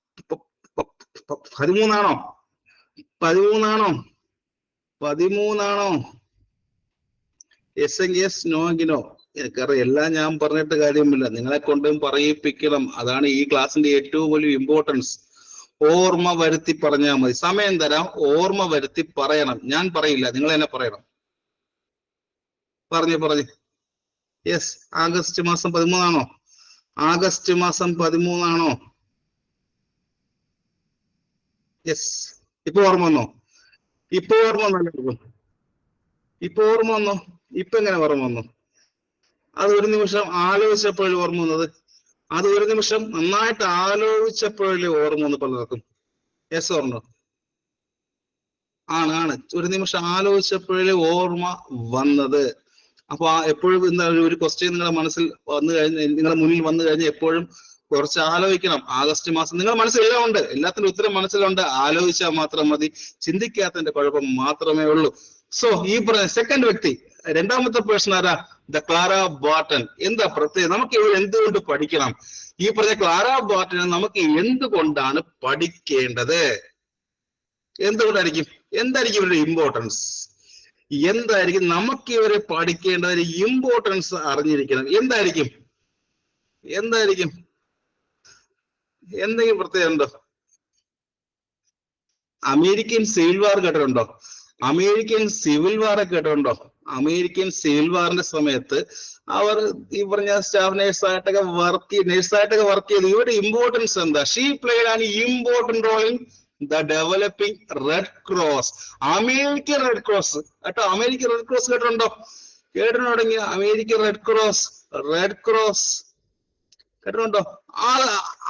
13ആണോ? 13ആണോ? 13ആണോ? എസ് എങ്കിൽ എസ്, നോ എങ്കിൽ നോ. എനിക്കറിയാം, എല്ലാം ഞാൻ പറഞ്ഞിട്ട് കാര്യമില്ല, നിങ്ങളെ കൊണ്ടും പറയിപ്പിക്കണം. അതാണ് ഈ ക്ലാസ്സിന്റെ ഏറ്റവും വലിയ ഇമ്പോർട്ടൻസ്. ഓർമ്മ വരുത്തി പറഞ്ഞാൽ മതി. സമയം തരാം, ഓർമ്മ വരുത്തി പറയണം. ഞാൻ പറയില്ല, നിങ്ങൾ തന്നെ പറയണം. പറഞ്ഞു. യെസ്, ആഗസ്റ്റ് മാസം 13ആണോ? ആഗസ്റ്റ് മാസം 13ആണോ? യെസ്. ഇപ്പൊ ഓർമ്മ വന്നോ? ഇപ്പൊ ഓർമ്മ വന്നോ? ഇപ്പൊ ഓർമ്മ വന്നോ? ഇപ്പൊ എങ്ങനെ ഓർമ്മ വന്നു? അത് ഒരു നിമിഷം ആലോചിച്ചപ്പോഴേ ഓർമ്മ വന്നത്. അത് ഒരു നിമിഷം നന്നായിട്ട് ആലോചിച്ചപ്പോഴേ ഓർമ്മ വന്നു പലർക്കും. യെസ് ഓർമ്മ ആണ്. ഒരു നിമിഷം ആലോചിച്ചപ്പോഴേ ഓർമ്മ വന്നത്. അപ്പൊ എപ്പോഴും എന്താ ഒരു ക്വസ്റ്റ്യൻ നിങ്ങളുടെ മനസ്സിൽ വന്നു കഴിഞ്ഞ്, നിങ്ങളുടെ മുന്നിൽ വന്നു കഴിഞ്ഞാൽ എപ്പോഴും കുറച്ച് ആലോചിക്കണം. ആഗസ്റ്റ് മാസം നിങ്ങളുടെ മനസ്സിലെല്ലാം ഉണ്ട്, എല്ലാത്തിനും ഉത്തരം മനസ്സിലുണ്ട്. ആലോചിച്ചാൽ മാത്രം മതി, ചിന്തിക്കാത്തതിന്റെ കുഴപ്പം മാത്രമേ ഉള്ളൂ. സോ ഈ പറഞ്ഞ സെക്കൻഡ് വ്യക്തി, രണ്ടാമത്തെ പേഴ്സൺ ആരാ? The Clara Barton. എന്താ പ്രത്യേകം? നമുക്ക് ഇവിടെ എന്തുകൊണ്ട് പഠിക്കണം? ഈ പറഞ്ഞ ക്ലാര ബാർട്ടനെ നമുക്ക് എന്തുകൊണ്ടാണ് പഠിക്കേണ്ടത്? എന്തുകൊണ്ടായിരിക്കും? എന്തായിരിക്കും ഇവരുടെ ഇമ്പോർട്ടൻസ്? എന്തായിരിക്കും നമുക്ക് ഇവരെ പഠിക്കേണ്ടതിന് ഇമ്പോർട്ടൻസ് അറിഞ്ഞിരിക്കണം? എന്തായിരിക്കും? എന്തെങ്കിലും പ്രത്യേകത ഉണ്ടോ? അമേരിക്കൻ സിവിൽ വാർ കേട്ടിട്ടുണ്ടോ? അമേരിക്കൻ സിവിൽ വാർ കേട്ടിട്ടുണ്ടോ? അമേരിക്കൻ സിവിൽ വാറിന്റെ സമയത്ത് അവർ ഈ പറഞ്ഞ സ്റ്റാഫ് നേഴ്സായിട്ടൊക്കെ വർക്ക് ചെയ്ത് ഇവരുടെ ഇമ്പോർട്ടൻസ് എന്താ? She played an important role in the developing Red Cross. American Red Cross കേട്ടോ. അമേരിക്കൻ റെഡ് ക്രോസ് കേട്ടിട്ടുണ്ടോ? കേട്ടിട്ടുണ്ടെങ്കിൽ അമേരിക്കൻ റെഡ് ക്രോസ് കേട്ടിട്ടുണ്ടോ?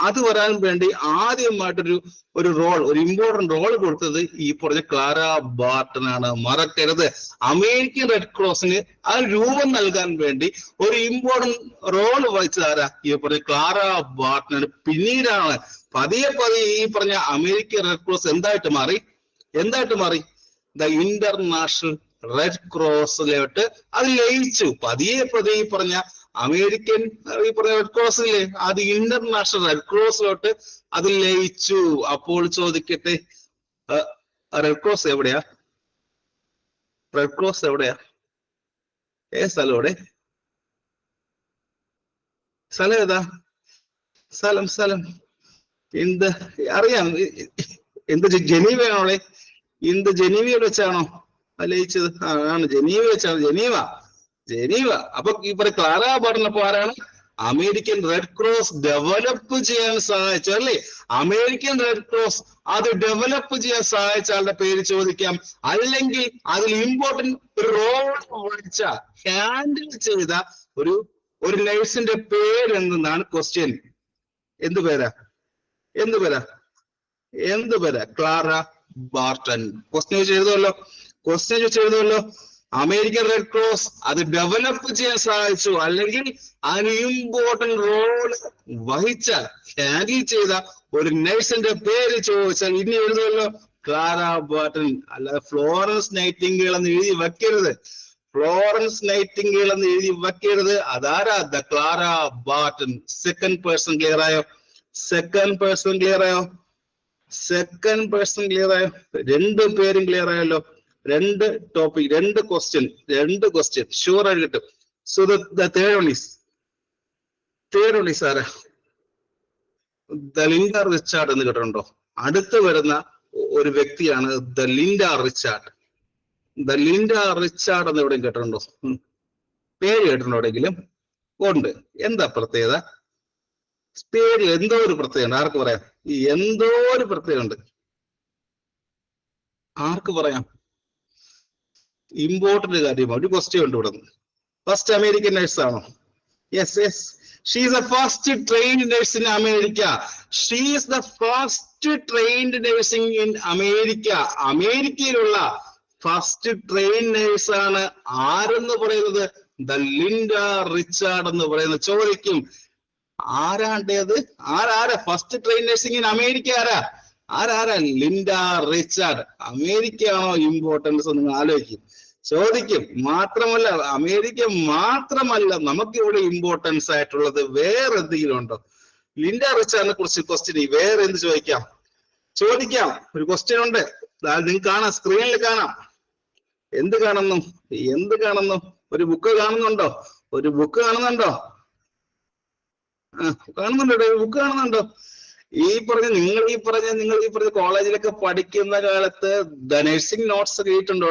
അത് വരാൻ വേണ്ടി ആദ്യമായിട്ടൊരു ഒരു ഇമ്പോർട്ടന്റ് റോൾ കൊടുത്തത് ഈ പറഞ്ഞ ക്ലാര ബാർട്ടൺ ആണ്. മറക്കരുത്. അമേരിക്കൻ റെഡ് ക്രോസിന് ആ രൂപം നൽകാൻ വേണ്ടി ഒരു ഇമ്പോർട്ടന്റ് റോൾ വഹിച്ചത് ആരാ? ഈ പറഞ്ഞ ക്ലാര ബാർട്ടൺ ആണ്. പിന്നീടാണ് പതിയെ ഈ പറഞ്ഞ അമേരിക്കൻ റെഡ് ക്രോസ് എന്തായിട്ട് മാറി? ദ ഇന്റർനാഷണൽ റെഡ് ക്രോസിലോട്ട് അത് ലയിച്ചു. പതിയെ ഈ പറഞ്ഞ അമേരിക്കൻ ഈ പറഞ്ഞ റെഡ് ക്രോസിലെ അത് ഇന്റർനാഷണൽ റെഡ് ക്രോസിലോട്ട് അത് ലയിച്ചു. അപ്പോൾ ചോദിക്കട്ടെ, റെഡ് ക്രോസ് എവിടെയാ? സ്ഥലം എവിടെ? സ്ഥലം ഏതാ? സ്ഥലം എന്ത് അറിയാം? എന്ത് ജനീവയാണോളെ? ജനീവയിൽ വെച്ചാണോ ലയിച്ചത്? ആണ്, ജനീവ വെച്ചാണ്. ജനീവ. അപ്പൊ ഈ പറയുന്ന ക്ലാര പറഞ്ഞപ്പോ ആരാണ്? അമേരിക്കൻ റെഡ് ക്രോസ് ഡെവലപ്പ് ചെയ്യാൻ സഹായിച്ചു അല്ലേ? അമേരിക്കൻ റെഡ് ക്രോസ് അത് ഡെവലപ്പ് ചെയ്യാൻ സഹായിച്ച ആളുടെ പേര് ചോദിക്കാം. അല്ലെങ്കിൽ അതിൽ ഇമ്പോർട്ടന്റ് റോൾ വഹിച്ച, ഹാൻഡിൽ ചെയ്ത ഒരു നഴ്സിന്റെ പേര് എന്തെന്നാണ് ക്വസ്റ്റ്യൻ. എന്ത് പേരാ? Clara Barton. ക്വസ്റ്റ്യൻ ചോദിച്ച് എഴുതുമല്ലോ. അമേരിക്കൻ റെഡ് ക്രോസ് അത് ഡെവലപ്പ് ചെയ്യാൻ സഹായിച്ചു, അല്ലെങ്കിൽ അതിന് ഇമ്പോർട്ടന്റ് റോൾ വഹിച്ച, ഹാൻഡിൽ ചെയ്ത ഒരു നഴ്സിന്റെ പേര് ചോദിച്ചാൽ ഇനി എഴുതുമല്ലോ ക്ലാര ബാർട്ടൺ. അല്ലാതെ ഫ്ലോറൻസ് നൈറ്റിംഗേൽ എന്ന് എഴുതി വെക്കരുത്. അതാരാ? The Clara Barton. Second person clear ആയോ? രണ്ടു പേരും ക്ലിയർ ആയല്ലോ. രണ്ട് ടോപ്പിക്, രണ്ട് ക്വസ്റ്റ്യൻ ഷുവർ ആയിട്ട് കിട്ടും. So the third one is ആരാ? ദ ലിൻഡ റിച്ചാർഡ് എന്ന് കേട്ടിട്ടുണ്ടോ? അടുത്ത് വരുന്ന ഒരു വ്യക്തിയാണ് ദ ലിൻഡ റിച്ചാർഡ്. എന്ന് എവിടെയും കേട്ടിട്ടുണ്ടോ? പേര് കേട്ടിട്ടുണ്ടോ എവിടെയെങ്കിലും? ഉണ്ട്. എന്താ പ്രത്യേകത? പേര് എന്തോ ഒരു പ്രത്യേകത. ആർക്ക് പറയാം? എന്തോ ഒരു പ്രത്യേകത ഉണ്ട്. ആർക്ക് പറയാം? ഇമ്പോർട്ടന്റ് കാര്യമാണ്. ഒരു ക്വസ്റ്റ്യൻ ഉണ്ട് ഇവിടെ. ഫസ്റ്റ് അമേരിക്കൻ നഴ്സ് ആണോ? Yes. She is the first trained nurse in America. She is the first trained nursing in America. അമേരിക്കയിലുള്ള ഫസ്റ്റ് ട്രെയിൻ നേഴ്സ് ആണ് ആരെന്ന് പറയുന്നത്? ദ ലിൻഡ റിച്ചാർഡ് എന്ന് പറയുന്നത്. ചോദിക്കും ആരാണ്ടേത്? ആരാ first train nursing in America? ആരാ? Linda Richard. അമേരിക്കയാണോ ഇമ്പോർട്ടൻസ്? നിങ്ങൾ ആലോചിക്കും, ചോദിക്കും. മാത്രമല്ല അമേരിക്ക മാത്രമല്ല, നമുക്ക് ഇവിടെ ഇമ്പോർട്ടൻസ് ആയിട്ടുള്ളത് വേറെ എന്തെങ്കിലും ഉണ്ടോ? ലിൻഡ റിച്ചാർഡിനെ കുറിച്ച് ക്വസ്റ്റ്യൻ വേറെ എന്ത് ചോദിക്കാം? ഒരു ക്വസ്റ്റ്യൻ ഉണ്ട്, നിങ്ങൾക്ക് കാണാം, സ്ക്രീനിൽ കാണാം. എന്ത് കാണുന്നു? ഒരു ബുക്ക് കാണുന്നുണ്ടോ? കാണുന്നുണ്ടോ? ബുക്ക് കാണുന്നുണ്ടോ? നിങ്ങൾ ഈ പറഞ്ഞ കോളേജിലൊക്കെ പഠിക്കുന്ന കാലത്ത് ദ നഴ്സിംഗ് നോട്ട്സ് എഴുതിയിട്ടുണ്ടോ?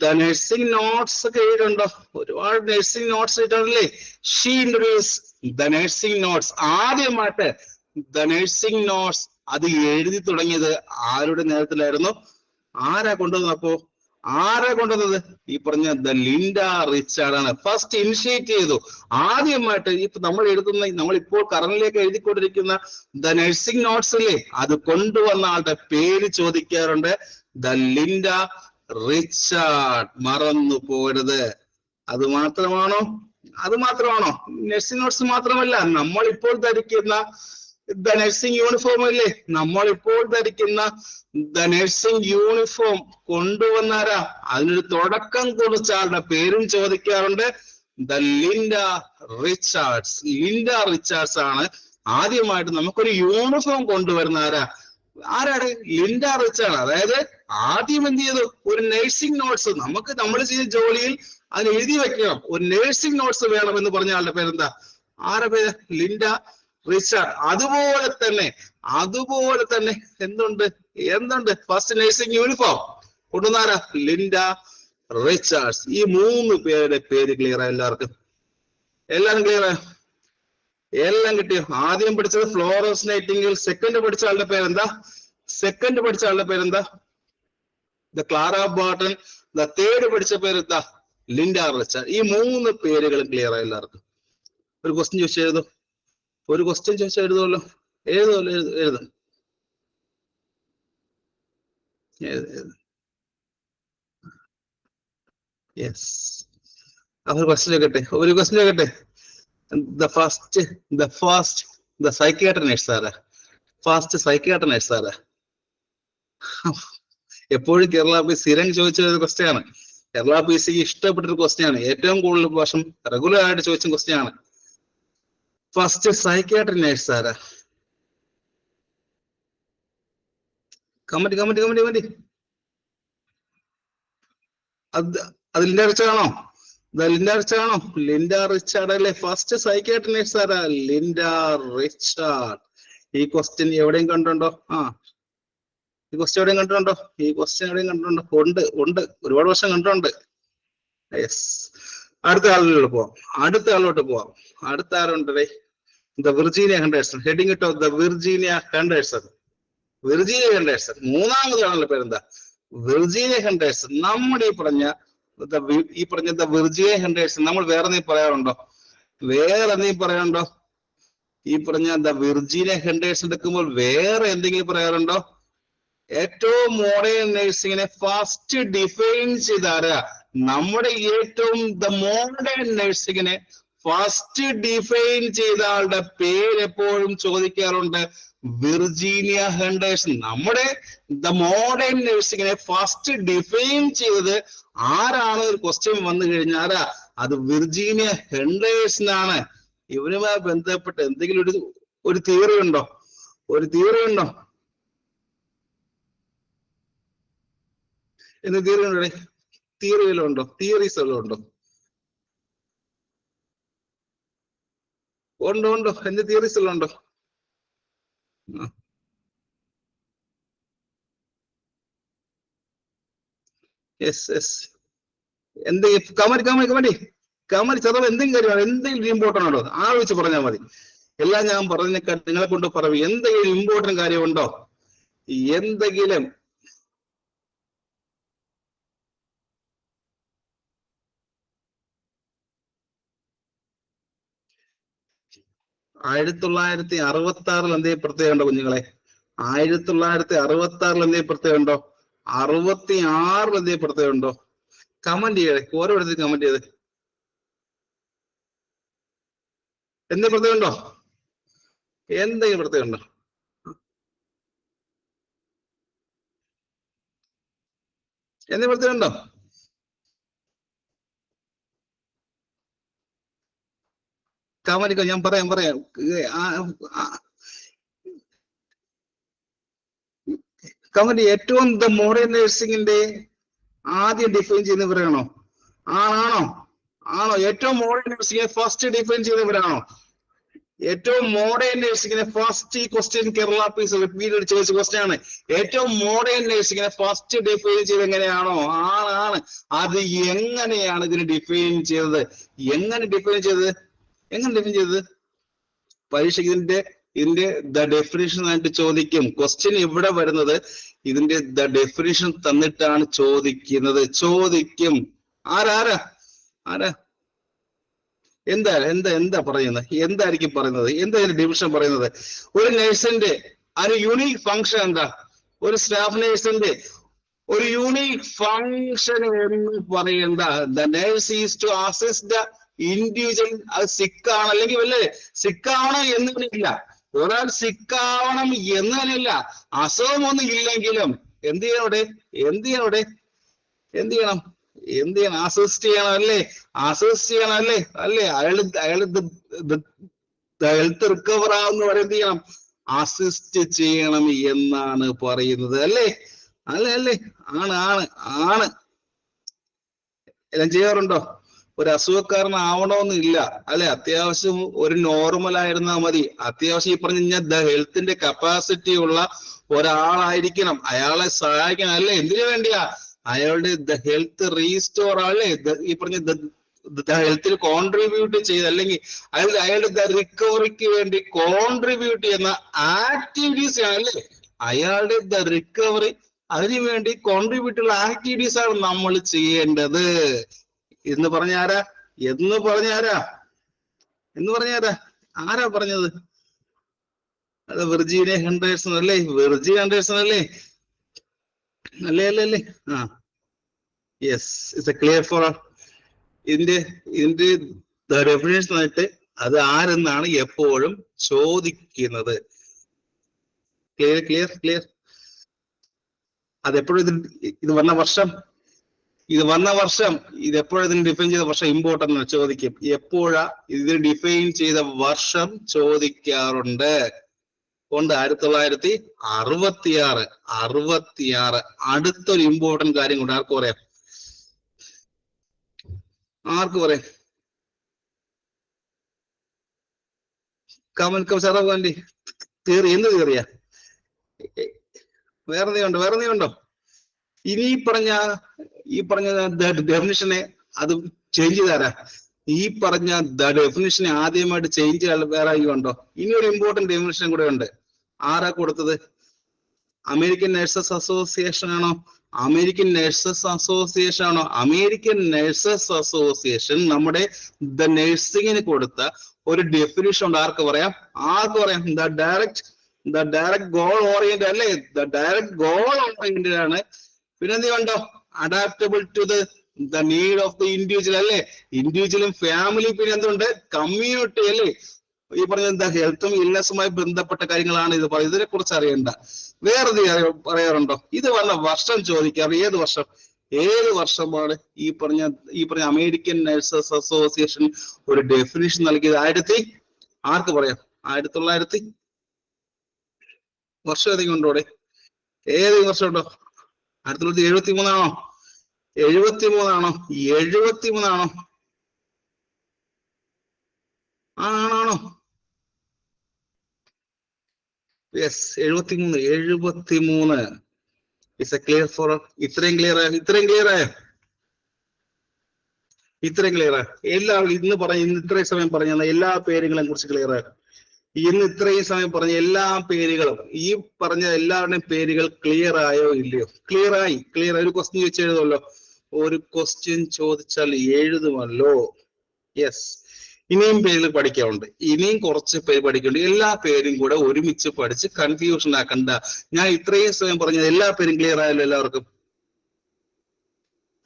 ദ നഴ്സിംഗ് നോട്ട്സ് ഒക്കെ എഴുതിയിട്ടുണ്ടോ? ഒരുപാട് നഴ്സിംഗ് നോട്ട്സ് എഴുതിയിട്ടുണ്ടല്ലേ? She introduce the nursing notes. ആദ്യമായിട്ട് ദ നഴ്സിംഗ് നോട്ട്സ് അത് എഴുതി തുടങ്ങിയത് ആരുടെ നേതൃത്വത്തിലായിരുന്നു? ആരാ കൊണ്ടുവന്നത്? ഈ പറഞ്ഞ ദ ലിൻഡ റിച്ചാർഡ് ആണ് ഫസ്റ്റ് ഇനിഷ്യേറ്റ് ചെയ്തു. ആദ്യമായിട്ട് നമ്മളിപ്പോൾ കറണ്ടിലേക്ക് എഴുതിക്കൊണ്ടിരിക്കുന്ന ദ നഴ്സിംഗ് നോട്ട്സ് അല്ലേ, അത് കൊണ്ടുവന്ന ആളുടെ പേര് ചോദിക്കാറുണ്ട്. The Linda Richard. മറന്നു പോരുത്. അത് മാത്രമാണോ? നഴ്സിംഗ് നോട്ട്സ് മാത്രമല്ല, നമ്മളിപ്പോൾ ധരിക്കുന്ന ദ നഴ്സിംഗ് യൂണിഫോം അല്ലേ, നമ്മളിപ്പോൾ ധരിക്കുന്ന ദ നഴ്സിംഗ് യൂണിഫോം കൊണ്ടുവന്നാരാ? അതിനൊരു തുടക്കം കുറിച്ച ആളുടെ പേരും ചോദിക്കാറുണ്ട്. ദ ലിൻഡ റിച്ചാർഡ്സ് ആണ് ആദ്യമായിട്ട് നമുക്കൊരു യൂണിഫോം കൊണ്ടുവരുന്ന ആരാണ്? Linda Richard. അതായത് ആദ്യം എന്ത് ചെയ്തു? ഒരു നഴ്സിംഗ് നോട്ട്സ് നമ്മൾ ചെയ്ത ജോലിയിൽ അതിന് എഴുതി വെക്കണം. ഒരു നഴ്സിംഗ് നോട്ട്സ് വേണം എന്ന് പറഞ്ഞ ആളുടെ പേരെന്താ? ആരുടെ പേര്? Linda Richard. അതുപോലെ തന്നെ എന്തുണ്ട്? ഫസ്റ്റ് നഴ്സിംഗ് യൂണിഫോം കൊണ്ടുവന്നാരാ? Linda Richards. ഈ 3 പേരുടെ പേര് ക്ലിയർ ആയ എല്ലാവർക്കും? എല്ലാരും ക്ലിയർ ആയോ? എല്ലാം കിട്ടിയോ? ആദ്യം പഠിച്ചത് ഫ്ലോറൻസ് നൈറ്റിംഗേൽ. സെക്കൻഡ് പഠിച്ച ആളുടെ പേരെന്താ? The Clara Barton. The third പഠിച്ച പേരെന്താ? Linda Richard. ഈ 3 പേരുകൾ ക്ലിയർ ആയ എല്ലാവർക്കും? ഒരു ക്വസ്റ്റ്യൻ ചോദിച്ചാൽ എഴുതുമല്ലോ. എഴുതും. യെസ്. ഒരു ക്വസ്റ്റ്യൻ ചോദിക്കട്ടെ. The psychiatric nurse ആരാ? ഫസ്റ്റ് സൈക്യാട്രിക് നഴ്സ് ആരാ? എപ്പോഴും കേരള പി സ്ഥിരം ചോദിച്ച ഒരു ക്വസ്റ്റ്യൻ ആണ്. കേരള പി സിക്ക് ഇഷ്ടപ്പെട്ടൊരു ക്വസ്റ്റ്യൻ ആണ്. ഏറ്റവും കൂടുതൽ വർഷം റെഗുലർ ആയിട്ട് ചോദിച്ച ക്വസ്റ്റ്യൻ ആണ്. ഫസ്റ്റ് സൈക്യാട്രിക് നഴ്സ് ആരാ? കമന്റ്. അത് ലിൻഡ റിച്ചാർഡാണോ? ലിൻഡ റിച്ചാർഡ് അല്ലേ ഫസ്റ്റ് സൈക്യാട്രിക് നഴ്സ് ആരാ? Linda Richard. ഈ ക്വസ്റ്റ്യൻ എവിടെയും കണ്ടുണ്ടോ? ഈ ക്വസ്റ്റ്യൻ എവിടെയും കണ്ടിട്ടുണ്ടോ? ഉണ്ട്. ഒരുപാട് വർഷം കണ്ടിട്ടുണ്ട്. യെസ്. അടുത്ത ആളിലോട്ട് പോവാം. അടുത്ത ആരുണ്ടേ? The Virginia Henderson. ഹെഡിങ് ഇട്ടോ ദ വിർജീനിയ ഹെൻഡേഴ്സൺ. മൂന്നാമത് ആളുടെ പേരെന്താ? Virginia Henderson. നമ്മുടെ ഈ പറഞ്ഞ ദ വിർജീനിയ ഹെൻഡേഴ്സൺ നമ്മൾ വേറെ എന്തെങ്കിലും പറയാറുണ്ടോ? ഈ പറഞ്ഞ ദ വിർജീനിയ ഹെൻഡേഴ്സൺ എടുക്കുമ്പോൾ വേറെ എന്തെങ്കിലും പറയാറുണ്ടോ? ഏറ്റവും മോഡേൺ നഴ്സിംഗിനെ ഫസ്റ്റ് ഡിഫൈൻ ചെയ്താരാ? നമ്മുടെ ഏറ്റവും ദ മോഡേൺ നഴ്സിംഗിനെ ഫസ്റ്റ് ഡിഫൈൻ ചെയ്ത ആളുടെ പേര് എപ്പോഴും ചോദിക്കാറുണ്ട്. Virginia Henderson. നമ്മുടെ ദ മോഡേൺ നഴ്സിംഗിനെ ഫസ്റ്റ് ഡിഫൈൻ ചെയ്തത് ആരാണ്? ഒരു ക്വസ്റ്റ്യൻ വന്നു കഴിഞ്ഞാൽ അത് വിർജീനിയ ഹെൻഡേഴ്സൺ ആണ്. ഇവരുമായി ബന്ധപ്പെട്ട് എന്തെങ്കിലും ഒരു തിയറി ഉണ്ടോ? എന്ത് തിയറി ഉണ്ടോ? തിയറീസ് വല്ലതും ഉണ്ടോ? ഉണ്ടോ? എന്ത് തിയറീസ് എല്ലാം ഉണ്ടോ? യെസ്. എന്തെങ്കിലും കമന്റ് ചതവ് എന്തെങ്കിലും കാര്യമാണ്, എന്തെങ്കിലും ഇമ്പോർട്ടൻ്റ് ഉണ്ടോ? ആലോചിച്ച് പറഞ്ഞാൽ മതി. എല്ലാം ഞാൻ പറഞ്ഞേക്കാൾ നിങ്ങളെ കൊണ്ട് പറയും. എന്തെങ്കിലും ഇമ്പോർട്ടൻ്റ് കാര്യമുണ്ടോ? എന്തെങ്കിലും 1966 എന്തെങ്കിലും പ്രത്യേകം ഉണ്ടോ കുഞ്ഞുങ്ങളെ? 1966 എന്തെങ്കിലും പ്രത്യേകം ഉണ്ടോ? 66 എന്തെങ്കിലും പ്രത്യേകം ഉണ്ടോ? കമന്റ് ചെയ്യേ, ഓരോ ഇടത്തിൽ കമന്റ് ചെയ്ത്. എന്തെങ്കിലും പ്രത്യേകം ഉണ്ടോ? എന്തെങ്കിലും പ്രത്യേകം ഉണ്ടോ? എന്തെങ്കിലും പ്രത്യേകം ഉണ്ടോ? കമന്റ് ഞാൻ പറയാം. കമന്റ്. ഏറ്റവും ദ മോഡേൺ നഴ്സിംഗിന്റെ ആദ്യം ഡിഫൈൻ ചെയ്യുന്നവരാണോ? ആണോ? ഏറ്റവും മോഡേൺ നഴ്സിംഗിനെ ഫസ്റ്റ് ഡിഫൈൻ ചെയ്യുന്നവരാണോ? ഏറ്റവും മോഡേൺ നഴ്സിംഗിനെ ഫസ്റ്റ്, ഈ ക്വസ്റ്റ്യൻ കേരള പീസ് റിപ്പീറ്റഡ് ചോദിച്ച ക്വസ്റ്റ്യൻ ആണ്. ഏറ്റവും മോഡേൺ നഴ്സിംഗിനെ ഫസ്റ്റ് ഡിഫൈൻ ചെയ്ത് എങ്ങനെയാണോ? ആണ്. അത് എങ്ങനെയാണ് ഇതിനെ ഡിഫൈൻ ചെയ്തത്? എങ്ങനെ ഡിഫൈൻ ചെയ്തത്? പരീക്ഷയ്ക്ക് ഇതിന്റെ ദ ഡെഫിനിഷൻ ആയിട്ട് ചോദിക്കും. ക്വസ്റ്റ്യൻ ഇവിടെ വരുന്നത് ഇതിന്റെ ദ ഡെഫിനിഷൻ തന്നിട്ടാണ് ചോദിക്കും. ആരാ എന്താ പറയുന്നത്? എന്തായിരിക്കും പറയുന്നത്? എന്താ ഡിവിഷൻ പറയുന്നത്? ഒരു നഴ്സിന്റെ ഒരു യൂണിക് ഫംഗ്ഷൻ എന്താ? ഒരു സ്റ്റാഫ് നഴ്സിന്റെ ഒരു യൂണിക് ഫംഗ്ഷൻ എന്ന് പറയുന്ന the nurse is to assist the individual. അത് സിക്കാണ് അല്ലെങ്കിൽ വല്ലേ സിക്കാവണം എന്നില്ല, ഒരാൾ സിക്കാവണം എന്ന് തന്നെയില്ല, അസുഖമൊന്നും ഇല്ലെങ്കിലും എന്ത് ചെയ്യണം? അസിസ്റ്റ് ചെയ്യണം അല്ലേ? അയാള് ഹെൽത്ത് റിക്കവർ ആവുന്ന വരെ എന്ത് ചെയ്യണം? അസിസ്റ്റ് ചെയ്യണം എന്നാണ് പറയുന്നത്. അല്ലേ? ആണ്. എല്ലാം ചെയ്യാറുണ്ടോ? ഒരു അസുഖക്കാരനാവണമെന്നില്ല അല്ലെ? അത്യാവശ്യം ഒരു നോർമൽ ആയിരുന്നാൽ മതി. അത്യാവശ്യം ഈ പറഞ്ഞ ഹെൽത്തിന്റെ കപ്പാസിറ്റി ഉള്ള ഒരാളായിരിക്കണം. അയാളെ സഹായിക്കണം അല്ലേ? എന്തിനു വേണ്ടിയാ? അയാളുടെ ഹെൽത്ത് റീസ്റ്റോർ അല്ലേ? ഈ പറഞ്ഞ ഹെൽത്തിൽ കോൺട്രിബ്യൂട്ട് ചെയ്ത് അല്ലെങ്കിൽ അയാളുടെ റിക്കവറിക്ക് വേണ്ടി കോൺട്രിബ്യൂട്ട് ചെയ്യുന്ന ആക്ടിവിറ്റീസ് അല്ലേ? അയാളുടെ റിക്കവറി അതിനു വേണ്ടി കോൺട്രിബ്യൂട്ട് ഉള്ള ആക്ടിവിറ്റീസ് ആണ് നമ്മൾ ചെയ്യേണ്ടത് എന്ന് പറഞ്ഞാരാ? ആരാ പറഞ്ഞത്? അത് വിർജീനിയ ഹെൻഡേഴ്സൺ അല്ലേ? അല്ലേ? Yes, it's A clear for ഇതിന്റെ ഡെഫിനേഷൻ ആയിട്ട് അത് ആരെന്നാണ് എപ്പോഴും ചോദിക്കുന്നത്. ക്ലിയർ. അതെപ്പോഴും ഇത് വന്ന വർഷം ഇത് എപ്പോഴും ഇതിന് ഡിഫൈൻ ചെയ്ത വർഷം ഇമ്പോർട്ടന്റ് ചോദിക്കും. എപ്പോഴാ ഇതിന് ഡിഫൈൻ ചെയ്ത വർഷം ചോദിക്കാറുണ്ട്. കൊണ്ട് 1966. അടുത്തൊരു ഇമ്പോർട്ടന്റ് കാര്യം കൊണ്ട് ആർക്ക് പറയാം? കമന്റ് തീറി. എന്ത് തീറിയ? വേറെ നീ ഉണ്ടോ? ഇനി ഈ പറഞ്ഞ ഡെഫിനിഷനെ അത് ചേഞ്ച് ചെയ്താരാ? ഈ പറഞ്ഞ ഡെഫിനിഷനെ ആദ്യമായിട്ട് ചേഞ്ച് ചെയ്യാൻ വേറെ ആരെങ്കിലും ഉണ്ടോ? ഇനി ഒരു ഇമ്പോർട്ടന്റ് ഡെഫിനിഷൻ കൂടെ ഉണ്ട്. ആരാ കൊടുത്തത്? അമേരിക്കൻ നഴ്സസ് അസോസിയേഷൻ ആണോ? അമേരിക്കൻ നഴ്സസ് അസോസിയേഷൻ നമ്മുടെ ദ നഴ്സിംഗിന് കൊടുത്ത ഒരു ഡെഫിനിഷൻ ഉണ്ട്. ആർക്ക് പറയാം? ദ ഡയറക്റ്റ് ഗോൾ ഓറിയന്റഡ് അല്ലേ? ദ ഡയറക്റ്റ് ഗോൾ ഓറിയന്റഡ് ആണ്. പിന്നെന്ത് കണ്ടോ? Adaptable to the need of the individual അല്ലേ? ഇൻഡിവിജ്വലും ഫാമിലി, പിന്നെ എന്തുണ്ട്? കമ്മ്യൂണിറ്റി അല്ലേ? ഈ പറഞ്ഞ ഹെൽത്തും ഇൽനെസ്സുമായി ബന്ധപ്പെട്ട കാര്യങ്ങളാണ് ഇത് പറയുന്നത്. ഇതിനെ കുറിച്ച് അറിയണ്ട. വേറെ പറയാറുണ്ടോ? ഇത് വന്ന വർഷം ചോദിക്കാറ്. ഏത് വർഷമാണ് ഈ പറഞ്ഞ അമേരിക്കൻ നഴ്സസ് അസോസിയേഷൻ ഒരു ഡെഫിനിഷൻ നൽകിയത്? ആർക്ക് പറയാം? 1900 വർഷം ഏതെങ്കിലും ഉണ്ടോടെ? ഏതെങ്കിലും വർഷം ഉണ്ടോ? 1973 ആണോ? 73 ആണോ? ആണോ? Yes, 73. It's A clear for. ഇത്രയും ക്ലിയർ ആയോ? എല്ലാവരും ഇന്ന് ഇത്രയും സമയം പറഞ്ഞ എല്ലാ പേരുകളെ കുറിച്ച് ക്ലിയർ ആയോ? ഇന്ന് ഇത്രയും സമയം പറഞ്ഞ എല്ലാ പേരുകളും, ഈ പറഞ്ഞ എല്ലാവരുടെയും പേരുകൾ ക്ലിയർ ആയോ ഇല്ലയോ? ക്ലിയർ ആയി. ഒരു ക്വസ്റ്റ്യൻ ചോദിച്ചാൽ എഴുതുമല്ലോ. ഒരു ക്വസ്റ്റ്യൻ ചോദിച്ചാൽ എഴുതുമല്ലോ. യെസ്, ഇനിയും പേരുകൾ പഠിക്കാറുണ്ട്, ഇനിയും കുറച്ച് പേര് പഠിക്കുന്നുണ്ട്. എല്ലാ പേരും കൂടെ ഒരുമിച്ച് പഠിച്ച് കൺഫ്യൂഷൻ ആക്കണ്ട. ഞാൻ ഇത്രയും സമയം പറഞ്ഞത് എല്ലാ പേരും ക്ലിയർ ആയല്ലോ എല്ലാവർക്കും?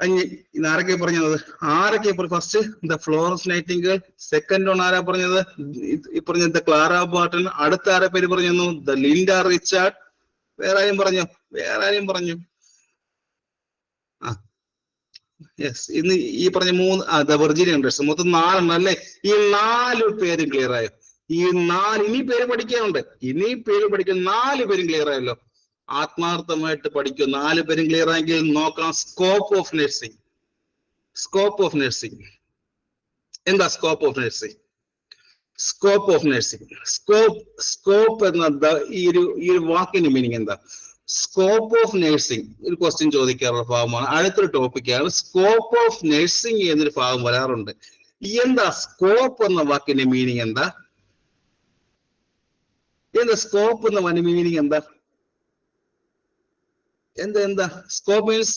ഇന്ന് ആരൊക്കെ പറഞ്ഞത്? First the Florence Nightingale, second on ആരാ പറഞ്ഞത്? ഈ പറഞ്ഞ ദ ക്ലാര ബാർട്ടൺ. അടുത്ത ആരെ പേര് പറഞ്ഞു? The Linda Richard. വേറെ ആരും പറഞ്ഞു? യെസ്, ഇന്ന് ഈ പറഞ്ഞ 3 ദ വെർജിനിയ ഹൺഡ്രഡ്സ്, മൊത്തം 4 അല്ലേ? ഈ 4 പേരും ക്ലിയർ ആയോ? ഈ 4 ഇനി പേര് പഠിക്കാനുണ്ട്, 4 പേരും ക്ലിയർ ആയല്ലോ? ആത്മാർത്ഥമായിട്ട് പഠിക്കും. 4 പേരും ക്ലിയർ ആയെങ്കിൽ നോക്കാം. സ്കോപ്പ് ഓഫ് നഴ്സിംഗ്. എന്താ സ്കോപ്പ് ഓഫ് നഴ്സിംഗ്? സ്കോപ്പ് എന്ന ഈ ഒരു വാക്കിന്റെ മീനിങ് എന്താ? സ്കോപ്പ് ഓഫ് നഴ്സിംഗ് ഒരു ക്വസ്റ്റ്യൻ ചോദിക്കാറുള്ള ഭാഗമാണ്. അടുത്തൊരു ടോപ്പിക്കാണ് സ്കോപ്പ് ഓഫ് നഴ്സിംഗ് എന്നൊരു ഭാഗം വരാറുണ്ട്. എന്താ സ്കോപ്പ് എന്ന വാക്കിന്റെ മീനിങ് എന്താ? സ്കോപ്പ് എന്ന മീനിങ് എന്താ? Scope means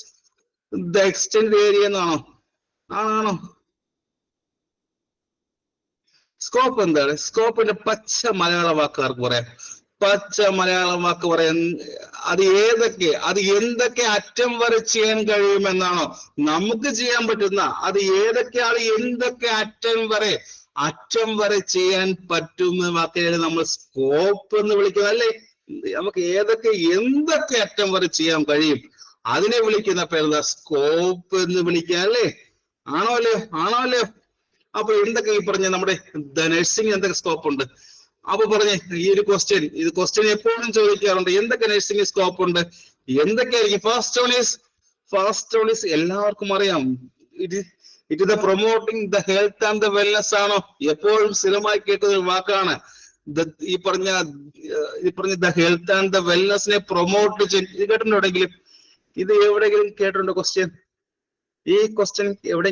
the extend area എന്നാണോ? ആണോ? സ്കോപ്പ് എന്താണ്? സ്കോപ്പിന്റെ പച്ച മലയാള വാക്കുകാർക്ക് പറയാം. അത് എന്തൊക്കെ അറ്റം വരെ ചെയ്യാൻ കഴിയുമെന്നാണോ? നമുക്ക് ചെയ്യാൻ പറ്റുന്ന അത് ഏതൊക്കെയാണ്? എന്തൊക്കെ അറ്റം വരെ ചെയ്യാൻ പറ്റുന്ന വാക്കിനെ നമ്മൾ സ്കോപ്പ് എന്ന് വിളിക്കുന്നത് അല്ലേ? നമുക്ക് എന്തൊക്കെ അറ്റം വരെ ചെയ്യാൻ കഴിയും അതിനെ വിളിക്കുന്ന പേര് സ്കോപ്പ് എന്ന് വിളിക്കുക അല്ലേ? ആണോ അല്ലേ? അപ്പൊ എന്തൊക്കെ ഈ പറഞ്ഞ നമ്മുടെ നഴ്സിംഗ് എന്തൊക്കെ സ്കോപ്പ് ഉണ്ട്? അപ്പൊ പറഞ്ഞേ, ഈ ഒരു ക്വസ്റ്റ്യൻ എപ്പോഴും ചോദിക്കാറുണ്ട്. എന്തൊക്കെ നഴ്സിംഗ് സ്കോപ്പ് ഉണ്ട്? എന്തൊക്കെയായിരിക്കും? ഫസ്റ്റ് ഓൺ ഈസ് എല്ലാവർക്കും അറിയാം. It is the promoting the health and the wellness ആണോ? എപ്പോഴും സ്ഥിരമായി കേട്ട ഒരു വാക്കാണ്. ഈ പറഞ്ഞ ദ ഹെൽത്ത് ആൻഡ് ദ വെൽനെസിനെ പ്രൊമോട്ട് കേട്ടിട്ടുണ്ടോ എവിടെയെങ്കിലും? ഇത് എവിടെയെങ്കിലും കേട്ടിട്ടുണ്ടോ ക്വസ്റ്റ്യൻ? ഈ ക്വസ്റ്റ്യൻ എവിടെ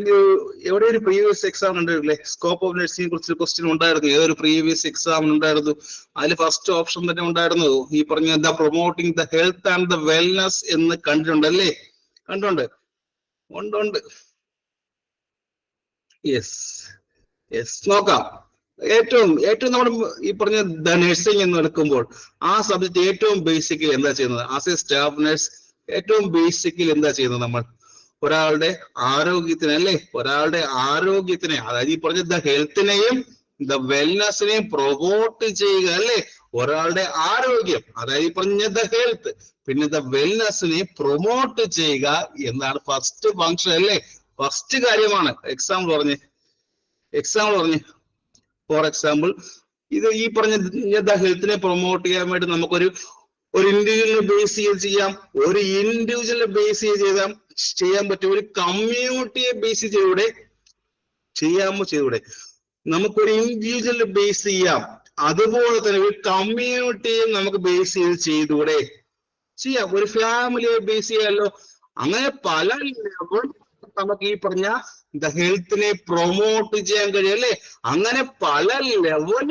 ഒരു പ്രീവിയസ് എക്സാം ഉണ്ടായിരുന്നില്ലേ? സ്കോപ്പ് ഓഫ് നഴ്സിംഗിനെ കുറിച്ച് ക്വസ്റ്റ്യൻ ഉണ്ടായിരുന്നു. ഏതൊരു പ്രീവിയസ് എക്സാം ഉണ്ടായിരുന്നു? അതിൽ ഫസ്റ്റ് ഓപ്ഷൻ തന്നെ ഉണ്ടായിരുന്നു ഈ പറഞ്ഞ the promoting the health and the wellness എന്ന് കണ്ടിട്ടുണ്ടല്ലേ? ഉണ്ട്. യെസ് നോക്കാം. ഏറ്റവും നമ്മൾ ഈ പറഞ്ഞ ദ നഴ്സിംഗ് എന്ന് എടുക്കുമ്പോൾ ആ സബ്ജക്ട് ഏറ്റവും ബേസിക്കലി എന്താ ചെയ്യുന്നത്? ആസ് എ സ്റ്റാഫ് നഴ്സ് ഏറ്റവും ബേസിക്കലി എന്താ ചെയ്യുന്നത്? നമ്മൾ ഒരാളുടെ ആരോഗ്യത്തിനെ അതായത് ഈ പറഞ്ഞ ദ ഹെൽത്തിനെയും ദ വെൽനെസിനെയും പ്രൊമോട്ട് ചെയ്യുക അല്ലേ? ഒരാളുടെ ആരോഗ്യം അതായത് ഈ പറഞ്ഞ ദ ഹെൽത്ത്, പിന്നെ ദ വെൽനെസിനെ പ്രൊമോട്ട് ചെയ്യുക എന്നാണ് ഫസ്റ്റ് ഫങ്ഷൻ അല്ലേ? ഫസ്റ്റ് കാര്യമാണ്. എക്സാമ്പിൾ പറഞ്ഞ് ഫോർ എക്സാമ്പിൾ ഇത് ഈ പറഞ്ഞ ദ ഹെൽത്തിനെ പ്രൊമോട്ട് ചെയ്യാൻ വേണ്ടി നമുക്കൊരു ഇൻഡിവിജ്വലിനെ ബേസ് ചെയ്ത് ചെയ്യാം, ഒരു ഇൻഡിവിജ്വലിനെ ബേസ് ചെയ്ത് ചെയ്യാൻ പറ്റും, ഒരു കമ്മ്യൂണിറ്റിയെ ബേസ് ചെയ്തൂടെ? നമുക്കൊരു ഇൻഡിവിജ്വലിനെ ബേസ് ചെയ്യാം, അതുപോലെ തന്നെ ഒരു കമ്മ്യൂണിറ്റിയെ നമുക്ക് ബേസ് ചെയ്തൂടെ? ചെയ്യാം. ഒരു ഫാമിലിയെ ബേസ് ചെയ്യാമല്ലോ. അങ്ങനെ പല ലെവൽ നമുക്ക് ഈ പറഞ്ഞ ദ ഹെൽത്തിനെ പ്രൊമോട്ട് ചെയ്യാൻ കഴിയും അല്ലേ? അങ്ങനെ പല ലെവൽ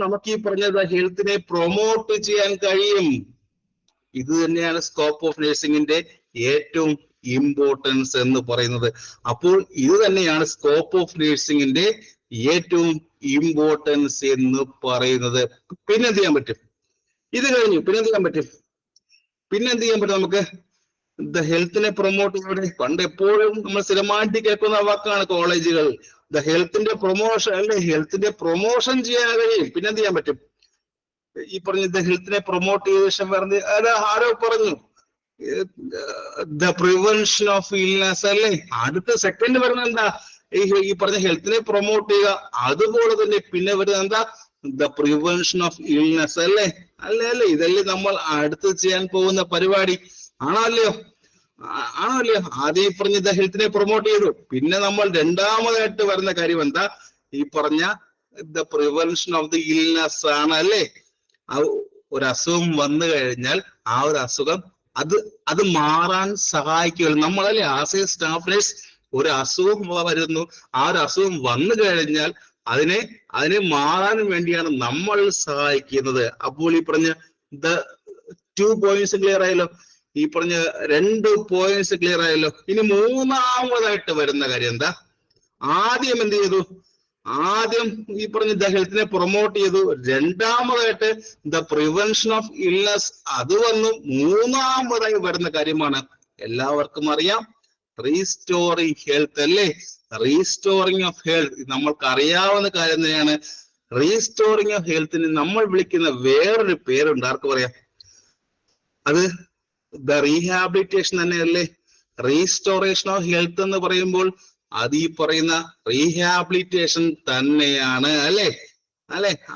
നമുക്ക് ഈ പറഞ്ഞ ദ ഹെൽത്തിനെ പ്രൊമോട്ട് ചെയ്യാൻ കഴിയും. ഇത് തന്നെയാണ് സ്കോപ്പ് ഓഫ് നഴ്സിംഗിന്റെ ഏറ്റവും ഇമ്പോർട്ടൻസ് എന്ന് പറയുന്നത്. അപ്പോൾ ഇത് തന്നെയാണ് സ്കോപ്പ് ഓഫ് നഴ്സിംഗിന്റെ ഏറ്റവും ഇമ്പോർട്ടൻസ് എന്ന് പറയുന്നത്. പിന്നെ എന്ത് ചെയ്യാൻ പറ്റും? ഇത് കഴിഞ്ഞു. പിന്നെ എന്ത് ചെയ്യാൻ പറ്റും നമുക്ക്? ദ ഹെൽത്തിനെ പ്രൊമോട്ട് ചെയ്തൂടെ? പണ്ട് എപ്പോഴും നമ്മൾ സ്ഥിരമായിട്ട് കേൾക്കുന്ന വാക്കാണ് കോളേജുകൾ. ദ ഹെൽത്തിന്റെ പ്രൊമോഷൻ അല്ലെ? ഹെൽത്തിന്റെ പ്രൊമോഷൻ ചെയ്യാൻ കഴിയും. പിന്നെ എന്ത് ചെയ്യാൻ പറ്റും? ഈ പറഞ്ഞ ദ ഹെൽത്തിനെ പ്രൊമോട്ട് ചെയ്ത ശേഷം വേറെ ആരോ പറഞ്ഞു ദ പ്രിവെൻഷൻ ഓഫ് ഇൽനെസ് അല്ലേ? അടുത്ത സെക്കൻഡ് വരുന്നത് എന്താ? ഈ പറഞ്ഞ ഹെൽത്തിനെ പ്രൊമോട്ട് ചെയ്യുക. അതുപോലെ തന്നെ പിന്നെ വരുന്നത് എന്താ? ദ പ്രിവെൻഷൻ ഓഫ് ഇൽനെസ് അല്ലേ? ഇതല്ലേ നമ്മൾ അടുത്ത് ചെയ്യാൻ പോകുന്ന പരിപാടി. ആണോ അല്ലയോ? ആദ്യം പറഞ്ഞ ദ ഹെൽത്തിനെ പ്രൊമോട്ട് ചെയ്തു. പിന്നെ നമ്മൾ രണ്ടാമതായിട്ട് വരുന്ന കാര്യം എന്താ? ഈ പറഞ്ഞ the prevention of the illness ആണ് അല്ലേ? ഒരു അസുഖം വന്നു കഴിഞ്ഞാൽ ആ ഒരു അസുഖം അത് മാറാൻ സഹായിക്കുകയാണ് നമ്മളല്ലേ? ആസ് എ സ്റ്റാഫ് നഴ്സ് ഒരു അസുഖം വരുന്നു, ആ ഒരു അസുഖം വന്നു കഴിഞ്ഞാൽ അതിനെ മാറാൻ വേണ്ടിയാണ് നമ്മൾ സഹായിക്കുന്നത്. അപ്പോൾ ഈ പറഞ്ഞ ദ 2 പോയിന്റ്സ് ക്ലിയർ ആയല്ലോ? ഈ പറഞ്ഞ 2 പോയിന്റ്സ് ക്ലിയർ ആയല്ലോ? ഇനി മൂന്നാമതായിട്ട് വരുന്ന കാര്യം എന്താ? ആദ്യം എന്ത് ചെയ്തു? ആദ്യം ഈ പറഞ്ഞ ദ ഹെൽത്തിനെ പ്രൊമോട്ട് ചെയ്തു, രണ്ടാമതായിട്ട് ദ പ്രിവെൻഷൻ ഓഫ് ഇൽനെസ് അത് വന്നു, മൂന്നാമതായി വരുന്ന കാര്യമാണ് എല്ലാവർക്കും അറിയാം റീസ്റ്റോറിങ് ഹെൽത്ത് അല്ലേ. റീസ്റ്റോറിങ് ഓഫ് ഹെൽത്ത് നമ്മൾക്ക് അറിയാവുന്ന കാര്യം തന്നെയാണ്. റീസ്റ്റോറിങ് ഓഫ് ഹെൽത്തിന് നമ്മൾ വിളിക്കുന്ന വേറൊരു പേരുണ്ട്, ആർക്ക് പറയാം? അത് ദ റീഹാബിലിറ്റേഷൻ തന്നെയല്ലേ. റീസ്റ്റോറേഷൻ ഓഫ് ഹെൽത്ത് എന്ന് പറയുമ്പോൾ അത് ഈ പറയുന്ന റീഹാബിലിറ്റേഷൻ തന്നെയാണ് അല്ലെ.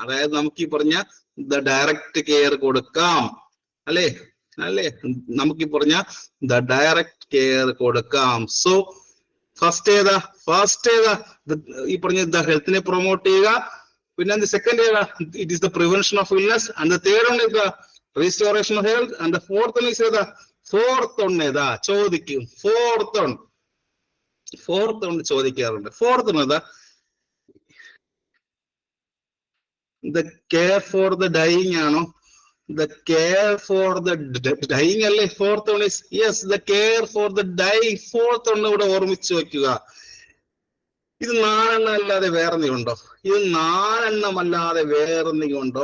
അതായത് നമുക്ക് ഈ പറഞ്ഞ ദ ഡയറക്റ്റ് കെയർ കൊടുക്കാം അല്ലെ. നമുക്ക് ഈ പറഞ്ഞ ദ ഡയറക്റ്റ് കെയർ കൊടുക്കാം. സോ ഫസ്റ്റ് ഏതാ ഈ പറഞ്ഞ ദ ഹെൽത്തിനെ പ്രൊമോട്ട് ചെയ്യുക. പിന്നെ സെക്കൻഡ് ഏതാ? It is the prevention of illness. And the third one is the restoration of health. And the fourth one is ഏതാ? ഫോർത്ത് വൺ ഏതാ ചോദിക്കും? ഫോർത്ത് വൺ ചോദിക്കാറുണ്ട്. ഫോർത്ത് വൺ ഏതാ? The care for the dying ആണോ? The care for the dying അല്ലേ fourth one is? Yes, the care for the dying. Fourth one ഇവിടെ ഓർമ്മിച്ചു വെക്കുക. ഇത് 4 എണ്ണം അല്ലാതെ വേറെന്തെങ്കിലും ഉണ്ടോ? ഇത് 4 എണ്ണം അല്ലാതെ വേറെന്തെങ്കിലും ഉണ്ടോ?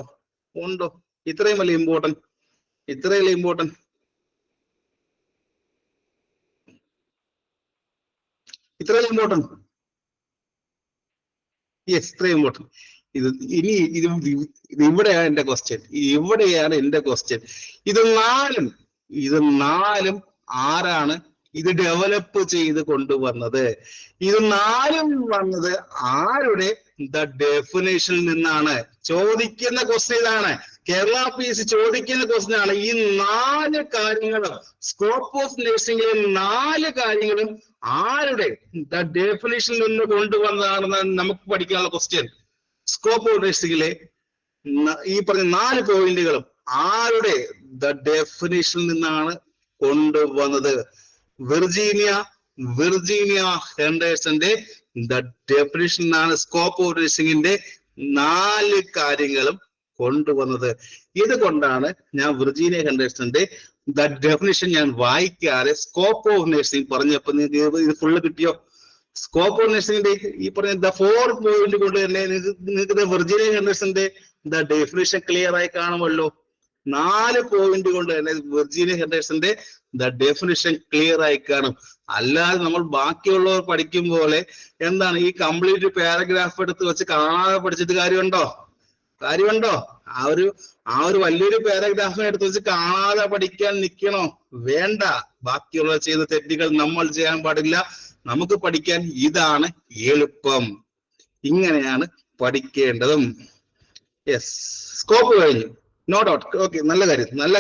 ഇത്രയും വലിയ ഇമ്പോർട്ടന്റ് യെസ്, ഇത്രയും ഇമ്പോർട്ടന്റ്. ഇവിടെയാണ് എന്റെ ക്വസ്റ്റ്യൻ. ഇത് നാലും ആരാണ് ഇത് ഡെവലപ്പ് ചെയ്ത് കൊണ്ടുവന്നത്? ഇത് 4ഉം വന്നത് ആരുടെ? ദ ഡെഫിനേഷനിൽ നിന്നാണ്. ചോദിക്കുന്ന ക്വസ്റ്റ്യൻ ഇതാണ്. കേരള PSC ചോദിക്കുന്ന ക്വസ്റ്റ്യൻ ആണ്. ഈ 4 കാര്യങ്ങളും സ്കോപ്പ് ഓഫ് നഴ്സിംഗിലെ 4 കാര്യങ്ങളും ആരുടെ? ദ ഡെഫിനേഷനിൽ നിന്ന് കൊണ്ടുവന്നതാണെന്ന് നമുക്ക് പഠിക്കാനുള്ള ക്വസ്റ്റ്യൻ. സ്കോപ്പ് ഓഫ് നഴ്സിംഗിലെ ഈ പറഞ്ഞ 4 പോയിന്റുകളും ആരുടെ? ദ ഡെഫിനേഷനിൽ നിന്നാണ് കൊണ്ടുവന്നത്. വിർജീനിയ ഹെൻഡേഴ്സന്റെ ദ ഡെഫിനിഷനാണ് സ്കോപ്പ് ഓഫ് നഴ്സിംഗിന്റെ 4 കാര്യങ്ങളും കൊണ്ടുവന്നത്. ഇതുകൊണ്ടാണ് ഞാൻ വിർജീനിയ ഹെൻഡേഴ്സന്റെ ദ ഡെഫിനിഷൻ ഞാൻ വായിക്കാതെ സ്കോപ്പ് ഓഫ് നഴ്സിംഗ് പറഞ്ഞപ്പോ നിങ്ങൾക്ക് ഇത് ഫുള്ള് കിട്ടിയോ? സ്കോപ്പ് ഓഫ് നഴ്സിംഗിന്റെ ഈ പറഞ്ഞ ദ 4 പോയിന്റ് കൊണ്ട് തന്നെ നിങ്ങൾക്ക് വിർജീനിയ ഹെൻഡേഴ്സന്റെ ദ ഡെഫിനിഷൻ ക്ലിയർ ആയി കാണുമല്ലോ. 4 പോയിന്റ് കൊണ്ട് തന്നെ വിർജീനിയ ഹെൻഡേഴ്സന്റെ ദ ഡെഫിനിഷൻ ക്ലിയർ ആയി കാണും. അല്ലാതെ നമ്മൾ ബാക്കിയുള്ളവർ പഠിക്കും പോലെ എന്താണ് ഈ കംപ്ലീറ്റ് പാരഗ്രാഫ് എടുത്ത് വെച്ച് കാണാതെ പഠിച്ചിട്ട് കാര്യമുണ്ടോ? ആ ഒരു വലിയൊരു പാരഗ്രാഫിനെ എടുത്ത് വെച്ച് കാണാതെ പഠിക്കാൻ നിൽക്കണോ? വേണ്ട. ബാക്കിയുള്ളവർ ചെയ്ത തെറ്റുകൾ നമ്മൾ ചെയ്യാൻ പാടില്ല. നമുക്ക് പഠിക്കാൻ ഇതാണ് എളുപ്പം. ഇങ്ങനെയാണ് പഠിക്കേണ്ടതും. യെസ്, സ്കോപ്പ് കഴിഞ്ഞു. No doubt. ഓക്കെ, നല്ല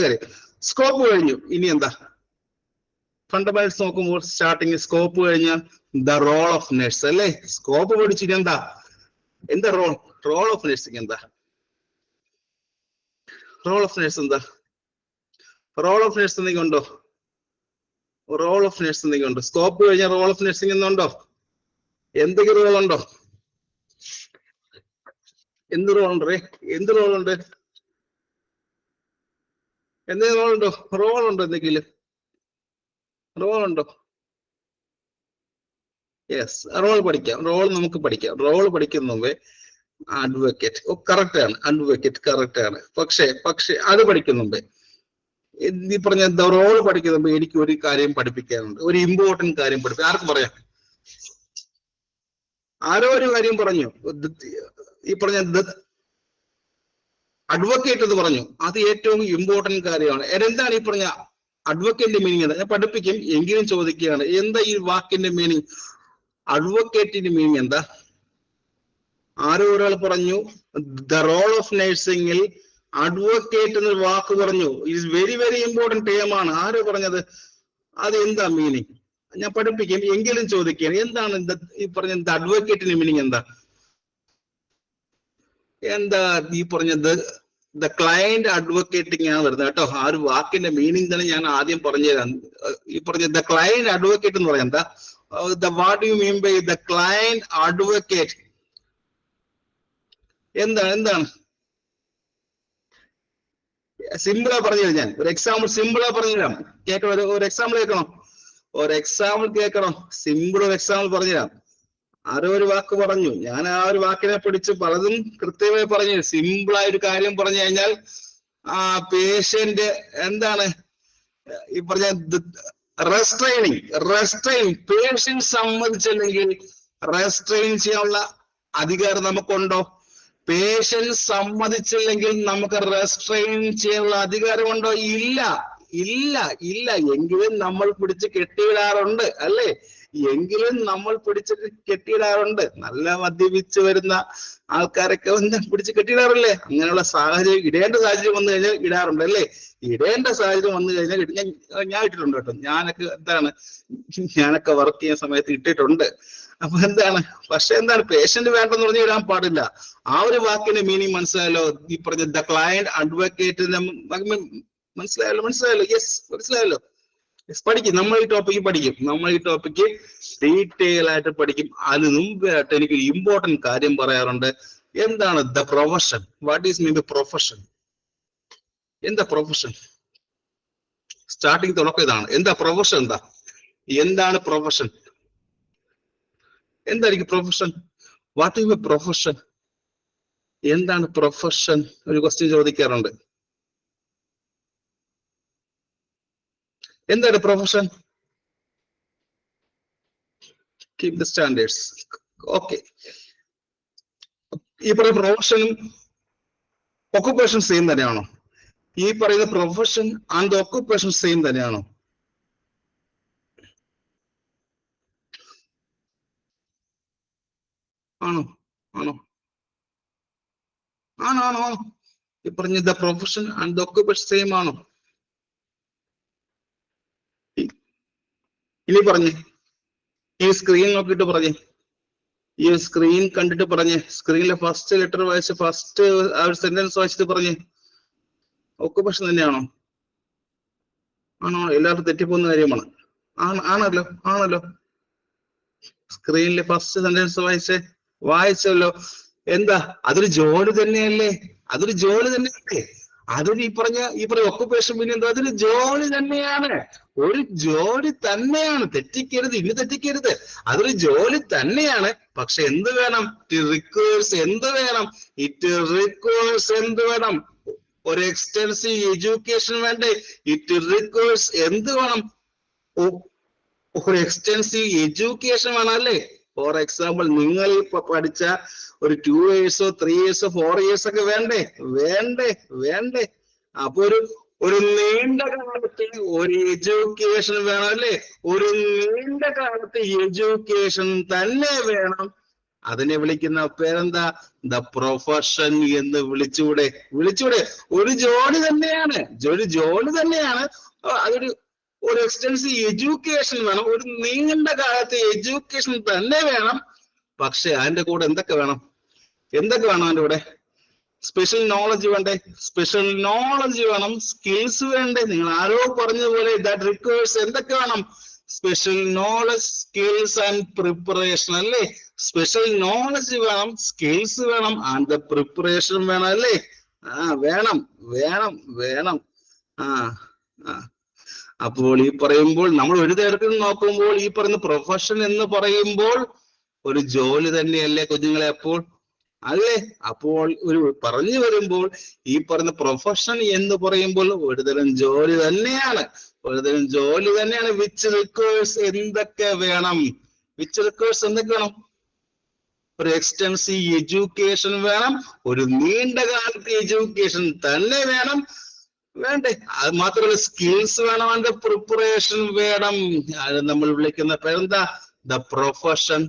കാര്യം. സ്കോപ്പ് കഴിഞ്ഞു. ഇനി എന്താ? ഫണ്ടമെന്റൽസ് നോക്കുമ്പോൾ സ്റ്റാർട്ടിങ് സ്കോപ്പ് കഴിഞ്ഞാൽ ദ റോൾ ഓഫ് നഴ്സ് അല്ലേ. സ്കോപ്പ് പഠിച്ചിട്ട് എന്താ റോൾ ഓഫ് നഴ്സിംഗ് എന്താ? റോൾ ഓഫ് നഴ്സ് എന്തെങ്കിലും ഉണ്ടോ? സ്കോപ്പ് കഴിഞ്ഞാൽ റോൾ ഓഫ് നഴ്സിംഗ് എന്നുണ്ടോ? എന്തെങ്കിലും റോൾ ഉണ്ടോ? എന്ത് റോൾ ഉണ്ട്? എന്തെങ്കിലും റോൾ ഉണ്ടോ? യെസ്, റോൾ പഠിക്കാം. നമുക്ക് പഠിക്കാം. റോൾ പഠിക്കുന്ന മുമ്പേ അഡ്വക്കേറ്റ് കറക്റ്റ് ആണ്. പക്ഷേ അത് പഠിക്കുന്ന മുമ്പേ ഈ പറഞ്ഞ റോൾ പഠിക്കുന്ന മുമ്പ് എനിക്ക് ഒരു കാര്യം പഠിപ്പിക്കാനുണ്ട്. ഒരു ഇമ്പോർട്ടന്റ് കാര്യം പഠിപ്പിക്കാം. ആർക്ക് പറയാം? ആരോ ഒരു കാര്യം പറഞ്ഞു. ഈ പറഞ്ഞ അഡ്വക്കേറ്റ് എന്ന് പറഞ്ഞു. അത് ഏറ്റവും ഇമ്പോർട്ടന്റ് കാര്യമാണ്. എന്താണ് ഈ പറഞ്ഞ അഡ്വക്കേറ്റിന്റെ മീനിങ്? എന്താ? ഞാൻ പഠിപ്പിക്കും, എങ്കിലും ചോദിക്കുകയാണ്, എന്താ ഈ വാക്കിന്റെ മീനിങ്? അഡ്വക്കേറ്റിന്റെ മീനിങ് എന്താ? ആരോ ഒരാൾ പറഞ്ഞു ദ റോൾ ഓഫ് നഴ്സിംഗിൽ അഡ്വക്കേറ്റ് എന്നൊരു വാക്ക് പറഞ്ഞു. It's very very important term ആണ്. ആരോ പറഞ്ഞത്? അത് എന്താ മീനിങ്? ഞാൻ പഠിപ്പിക്കും, എങ്കിലും ചോദിക്കുകയാണ്, എന്താണ് ഈ പറഞ്ഞ അഡ്വക്കേറ്റിന്റെ മീനിങ് എന്താ? ഈ പറഞ്ഞത് ദ ക്ലയന്റ് അഡ്വക്കേറ്റിംഗ് ആണ് വരുന്നത് കേട്ടോ. ആ ഒരു വാക്കിന്റെ മീനിങ് തന്നെ ഞാൻ ആദ്യം പറഞ്ഞുതരാം. ഈ പറഞ്ഞ ദ ക്ലയന്റ് അഡ്വക്കേറ്റ് എന്ന് പറയാം. എന്താ? What do you mean by the client advocate? എന്താണ്? സിമ്പിളാ പറഞ്ഞു കഴിഞ്ഞാൽ ഒരു എക്സാമ്പിൾ സിമ്പിളാ പറഞ്ഞുതരാം. കേൾക്കണം, ഒരു എക്സാമ്പിൾ കേൾക്കണം. സിമ്പിൾ ഒരു എക്സാമ്പിൾ പറഞ്ഞുതരാം. ആരോ ഒരു വാക്ക് പറഞ്ഞു, ഞാൻ ആ ഒരു വാക്കിനെ പിടിച്ച് പലതും കൃത്യമായി പറഞ്ഞു. സിമ്പിൾ ആയ ഒരു കാര്യം പറഞ്ഞു കഴിഞ്ഞാൽ ആ പേഷ്യന്റ് എന്താണ് ഈ പറഞ്ഞ റെസ്ട്രെയിനിങ് പേഷ്യന്റ് സമ്മതിച്ചില്ലെങ്കിൽ റെസ്ട്രെയിൻ ചെയ്യാനുള്ള അധികാരം നമുക്കുണ്ടോ? പേഷ്യന്റ് സമ്മതിച്ചില്ലെങ്കിൽ നമുക്ക് റെസ്ട്രെയിൻ ചെയ്യാനുള്ള അധികാരമുണ്ടോ? ഇല്ല ഇല്ല ഇല്ല. എങ്കിലും നമ്മൾ പിടിച്ച് കെട്ടിയിടാറുണ്ട് അല്ലേ? എങ്കിലും നമ്മൾ പിടിച്ചിട്ട് കെട്ടിയിടാറുണ്ട്. നല്ല മദ്യപിച്ച് വരുന്ന ആൾക്കാരൊക്കെ ഒന്ന് പിടിച്ച് കെട്ടിയിടാറില്ലേ? അങ്ങനെയുള്ള സാഹചര്യം, ഇടേണ്ട സാഹചര്യം വന്നു കഴിഞ്ഞാൽ ഇടാറുണ്ട് അല്ലേ? ഇടേണ്ട സാഹചര്യം വന്നു കഴിഞ്ഞാൽ ഞാൻ ഇട്ടിട്ടുണ്ട് കേട്ടോ. ഞാനൊക്കെ വർക്ക് ചെയ്യുന്ന സമയത്ത് ഇട്ടിട്ടുണ്ട്. അപ്പൊ എന്താണ്, പക്ഷെ എന്താണ്, പേഷ്യന്റ് വേണ്ടെന്ന് പറഞ്ഞ് ഇടാൻ പാടില്ല. ആ ഒരു വാക്കിന്റെ മീനിങ് മനസ്സിലായല്ലോ? ഈ പറഞ്ഞ ദ ക്ലയന്റ് അഡ്വക്കേറ്റ് മനസ്സിലായല്ലോ? യെസ്, മനസ്സിലായല്ലോ? പഠിക്കും. നമ്മൾ ഈ ടോപ്പിക്ക് ഡീറ്റെയിൽ ആയിട്ട് പഠിക്കും. അതിന് മുമ്പായിട്ട് എനിക്കൊരു ഇമ്പോർട്ടന്റ് കാര്യം പറയാറുണ്ട്. എന്താണ് the profession? What is mean by profession? എന്താ പ്രൊഫഷൻ? സ്റ്റാർട്ടിങ് തുടക്കം ഇതാണ്. എന്താ പ്രൊഫഷൻ? എന്താണ് പ്രൊഫഷൻ? എന്തായിരിക്കും പ്രൊഫഷൻ? What is profession? എന്താണ് പ്രൊഫഷൻ? ഒരു ക്വസ്റ്റ്യൻ ചോദിക്കാറുണ്ട്. എന്താണ് profession? Keep the standards. Okay. ഈ പറയുന്ന പ്രൊഫഷനും ഒക്കുപേഷൻ സെയിം തന്നെയാണോ? ഈ പറയുന്ന പ്രൊഫഷൻ ആൻഡ് ഒക്കുപേഷൻ സെയിം തന്നെയാണോ? ആണോ? ഈ പറഞ്ഞ the profession and the occupation same ആണോ? ഇനി പറഞ്ഞേ, ഈ സ്ക്രീൻ നോക്കിയിട്ട് പറഞ്ഞേ, ഈ സ്ക്രീൻ കണ്ടിട്ട് പറഞ്ഞേ, സ്ക്രീനിലെ ഫസ്റ്റ് ലെറ്റർ വായിച്ച് ഫസ്റ്റ് ആ ഒരു സെന്റൻസ് വായിച്ചിട്ട് പറഞ്ഞേ, ഒക്കുപേഷൻ തന്നെയാണോ? ആണോ? എല്ലാവർക്കും തെറ്റിപ്പോകുന്ന കാര്യമാണ്. ആണല്ലോ. സ്ക്രീനിലെ ഫസ്റ്റ് സെന്റൻസ് വായിച്ചല്ലോ. എന്താ? അതൊരു ജോലി തന്നെയല്ലേ? അതൊരു ഈ പറഞ്ഞ ഒക്കുപേഷൻ പിന്നെ എന്താ? അതൊരു ജോലി തന്നെയാണ്. ഒരു ജോലി തന്നെയാണ്. തെറ്റിക്കരുത്. അതൊരു ജോലി തന്നെയാണ്. പക്ഷെ എന്ത് വേണം? ഇറ്റ് റിക്വയർസ് എന്ത് വേണം? ഒരു എക്സ്റ്റൻസീവ് എഡ്യൂക്കേഷൻ വേണ്ടേ? ഇറ്റ് റിക്വയർസ് എന്ത് വേണം? ഒരു എക്സ്റ്റൻസീവ് എഡ്യൂക്കേഷൻ വേണം അല്ലേ? ഫോർ എക്സാമ്പിൾ, നിങ്ങൾ ഇപ്പൊ പഠിച്ച ഒരു 2 years 3 years 4 years ഒക്കെ വേണ്ടേ? അപ്പൊ ഒരു നീണ്ട കാലത്ത് ഒരു എഡ്യൂക്കേഷൻ വേണം അല്ലേ? ഒരു നീണ്ട കാലത്ത് എഡ്യൂക്കേഷൻ തന്നെ വേണം. അതിനെ വിളിക്കുന്ന പേരെന്താ? ദ പ്രൊഫഷൻ എന്ന് വിളിച്ചൂടെ? ഒരു ജോലി തന്നെയാണ്. ഒരു എക്സ്റ്റൻസീവ് എഡ്യൂക്കേഷൻ വേണം. ഒരു നീണ്ട കാലത്തെ എഡ്യൂക്കേഷൻ തന്നെ വേണം. പക്ഷെ അതിന്റെ കൂടെ എന്തൊക്കെ വേണം? അതിന്റെ കൂടെ സ്പെഷ്യൽ നോളജ് വേണ്ടേ? വേണം. സ്കിൽസ് വേണ്ടേ? നിങ്ങൾ ആരോ പറഞ്ഞതുപോലെ ദാറ്റ് റിക്വയർസ് എന്തൊക്കെ വേണം? Special knowledge, skills and preparation അല്ലേ? സ്പെഷ്യൽ നോളജ് വേണം, സ്കിൽസ് വേണം, ആൻഡ് ദ പ്രിപ്പറേഷൻ വേണം അല്ലേ? വേണം. അപ്പോൾ ഈ പറയുമ്പോൾ നമ്മൾ ഒരു തരത്തിൽ നോക്കുമ്പോൾ ഈ പറയുന്ന പ്രൊഫഷൻ എന്ന് പറയുമ്പോൾ ഒരു ജോലി തന്നെയല്ലേ കുഞ്ഞുങ്ങളെ? അപ്പോൾ ഒരു പറഞ്ഞു വരുമ്പോൾ ഈ പറയുന്ന പ്രൊഫഷൻ എന്ന് പറയുമ്പോൾ ഒരുതരം ജോലി തന്നെയാണ്. വിച്ച് റിക്വയർസ് എന്തൊക്കെ വേണം? ഒരു എക്സ്റ്റൻസീവ് എഡ്യൂക്കേഷൻ വേണം. ഒരു നീണ്ട കാലത്തെ എഡ്യൂക്കേഷൻ തന്നെ വേണ്ടേ? അത് മാത്രമല്ല സ്കിൽസ് വേണം, അതിന്റെ പ്രിപ്പറേഷൻ വേണം. അത് നമ്മൾ വിളിക്കുന്ന പേരെന്താ? ദ പ്രൊഫഷൻ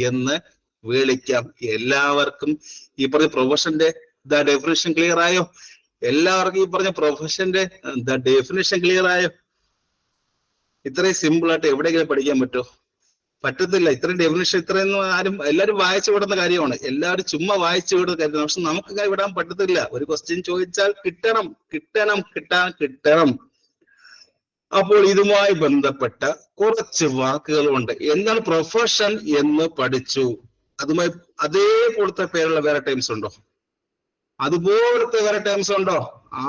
എന്ന് വിളിക്കാം. എല്ലാവർക്കും ഈ പറഞ്ഞ പ്രൊഫഷന്റെ ദ ഡെഫിനിഷൻ ക്ലിയർ ആയോ? എല്ലാവർക്കും ഈ പറഞ്ഞ പ്രൊഫഷന്റെ ദ ഡെഫിനിഷൻ ക്ലിയർ ആയോ? ഇത്രയും സിമ്പിൾ ആയിട്ട് എവിടെയെങ്കിലും പഠിക്കാൻ പറ്റത്തില്ല. ഇത്രയും ഡെഫിനിഷൻ എല്ലാവരും വായിച്ചു വിടുന്ന കാര്യമാണ്. എല്ലാവരും ചുമ്മാ വായിച്ചു വിടുന്ന കാര്യമാണ്. പക്ഷെ നമുക്ക് വിടാൻ പറ്റത്തില്ല. ഒരു ക്വസ്റ്റ്യൻ ചോദിച്ചാൽ കിട്ടണം. അപ്പോൾ ഇതുമായി ബന്ധപ്പെട്ട കുറച്ച് വാക്കുകളുണ്ട്. എന്താണ് പ്രൊഫഷൻ എന്ന് പഠിച്ചു. അതുമായി അതേപോലത്തെ പേരുള്ള വേറെ ടൈംസ് ഉണ്ടോ?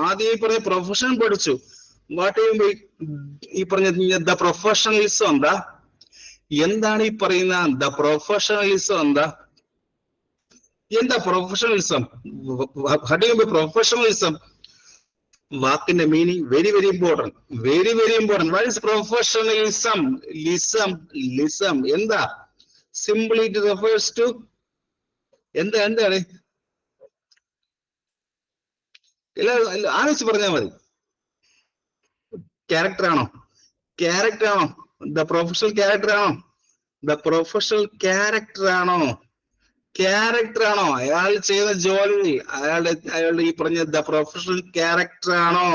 ആദ്യം ഈ പറഞ്ഞ പ്രൊഫഷൻ പഠിച്ചു. വാട്ട് ഈ പറഞ്ഞ ദ പ്രൊഫഷണലിസം എന്താ? എന്താണ് ഈ പറയുന്ന ദ പ്രൊഫഷണലിസം? എന്താ പ്രൊഫഷണലിസം? പ്രൊഫഷണലിസം വാക്കിന്റെ meaning very very important, very very important. What is professionalism? ലിസം എന്താ? സിംപ്ലി ഇറ്റ് റെഫേഴ്സ് ടു എന്താണ്? എല്ലാവരും ആലോചിച്ച് പറഞ്ഞാൽ മതി. ക്യാരക്ടർ ആണോ? ദ പ്രൊഫഷണൽ ക്യാരക്ടർ ആണോ? ദ പ്രൊഫഷണൽ ക്യാരക്ടർ ആണോ? അയാൾ ചെയ്യുന്ന ജോലി, അയാളുടെ ഈ പറഞ്ഞ ദ പ്രൊഫഷണൽ ക്യാരക്ടർ ആണോ?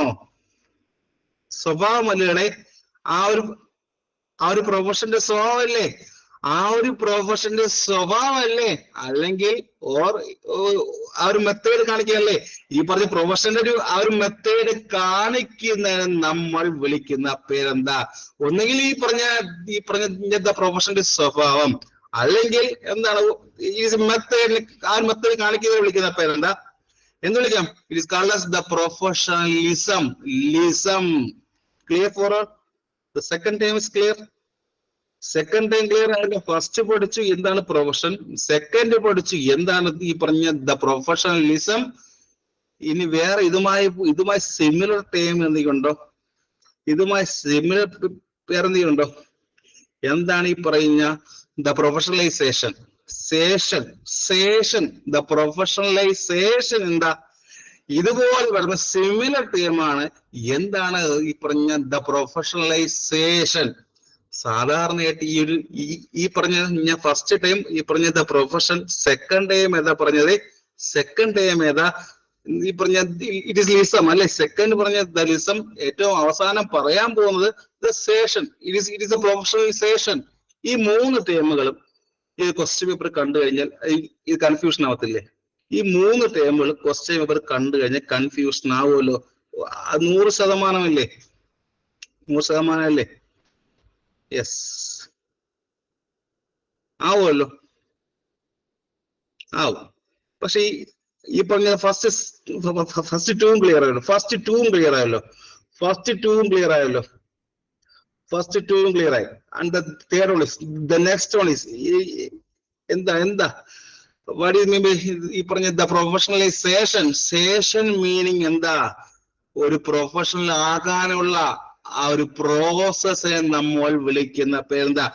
സ്വഭാവമല്ലേ? ആ ഒരു പ്രൊഫഷന്റെ സ്വഭാവമല്ലേ? അല്ലെങ്കിൽ ആ ഒരു മെത്തേഡ് കാണിക്കുകയല്ലേ? ഈ പറഞ്ഞ പ്രൊഫഷന്റെ ആ ഒരു മെത്തേഡ് കാണിക്കുന്നതിന് നമ്മൾ വിളിക്കുന്ന പേരെന്താ? ഒന്നെങ്കിൽ ഈ പറഞ്ഞ പ്രൊഫഷന്റെ സ്വഭാവം, അല്ലെങ്കിൽ എന്താണ് ഈ മെത്തേഡ്, ആ ഒരു മെത്തേഡ് കാണിക്കുന്നതിന് വിളിക്കുന്ന പേരെന്താ? എന്ത് വിളിക്കാം? It is called as the professionalism. Clear for all? The second time is clear. ആയിട്ട് ഫസ്റ്റ് പഠിച്ചു എന്താണ് പ്രൊഫഷൻ, സെക്കൻഡ് പഠിച്ചു എന്താണ് ഈ പറഞ്ഞ ദ പ്രൊഫഷണലിസം. ഇനി വേറെ ഇതുമായി സിമിലർ ടേം എന്തെങ്കിലുണ്ടോ? പേരെന്തെങ്കിലുണ്ടോ? എന്താണ് ഈ പറയുന്ന ദ പ്രൊഫഷണലൈസേഷൻ? ദ പ്രൊഫഷണലൈസേഷൻ എന്താ? ഇതുപോലെ വരുന്ന സിമിലർ ടേമാണ്. എന്താണ് ഈ പറഞ്ഞ ദ പ്രൊഫഷണലൈസേഷൻ? സാധാരണയായിട്ട് ഈ പറഞ്ഞ ഞാൻ ഫസ്റ്റ് ടൈം ഈ പറഞ്ഞ ദ പ്രൊഫഷൻ, സെക്കൻഡ് ടൈം ഏതാ പറഞ്ഞത്? ഈ പറഞ്ഞ ഇറ്റ് ഇസ് ലിസം അല്ലെ? സെക്കൻഡ് പറഞ്ഞ ദ ലിസം. ഏറ്റവും അവസാനം പറയാൻ പോകുന്നത് ദ സേഷൻ. It is a professionalisation. ഈ മൂന്ന് ടേമുകളും ഈ ക്വസ്റ്റ്യൻ പേപ്പർ കണ്ടു കഴിഞ്ഞാൽ ഇത് കൺഫ്യൂഷൻ ആവത്തില്ലേ? ഈ മൂന്ന് ടേമുകൾ ക്വസ്റ്റ്യൻ പേപ്പർ കണ്ടു കഴിഞ്ഞാൽ കൺഫ്യൂഷൻ ആവുമല്ലോ. 100% 100% യെസ്, ആവുമല്ലോ, ആവും. പക്ഷെ ഈ പറഞ്ഞ ഫസ്റ്റ് ടൂവും ക്ലിയർ ആയി. And the third one is the next one is എന്താ വാട്ട് ഈസ് മീൻ ബൈ ഈ പറഞ്ഞ ദ പ്രൊഫഷണലൈസേഷൻ? മീനിങ് എന്താ? ഒരു പ്രൊഫഷണൽ ആകാനുള്ള ആ ഒരു പ്രോസസ്സിനെ നമ്മൾ വിളിക്കുന്ന പേരെന്താ?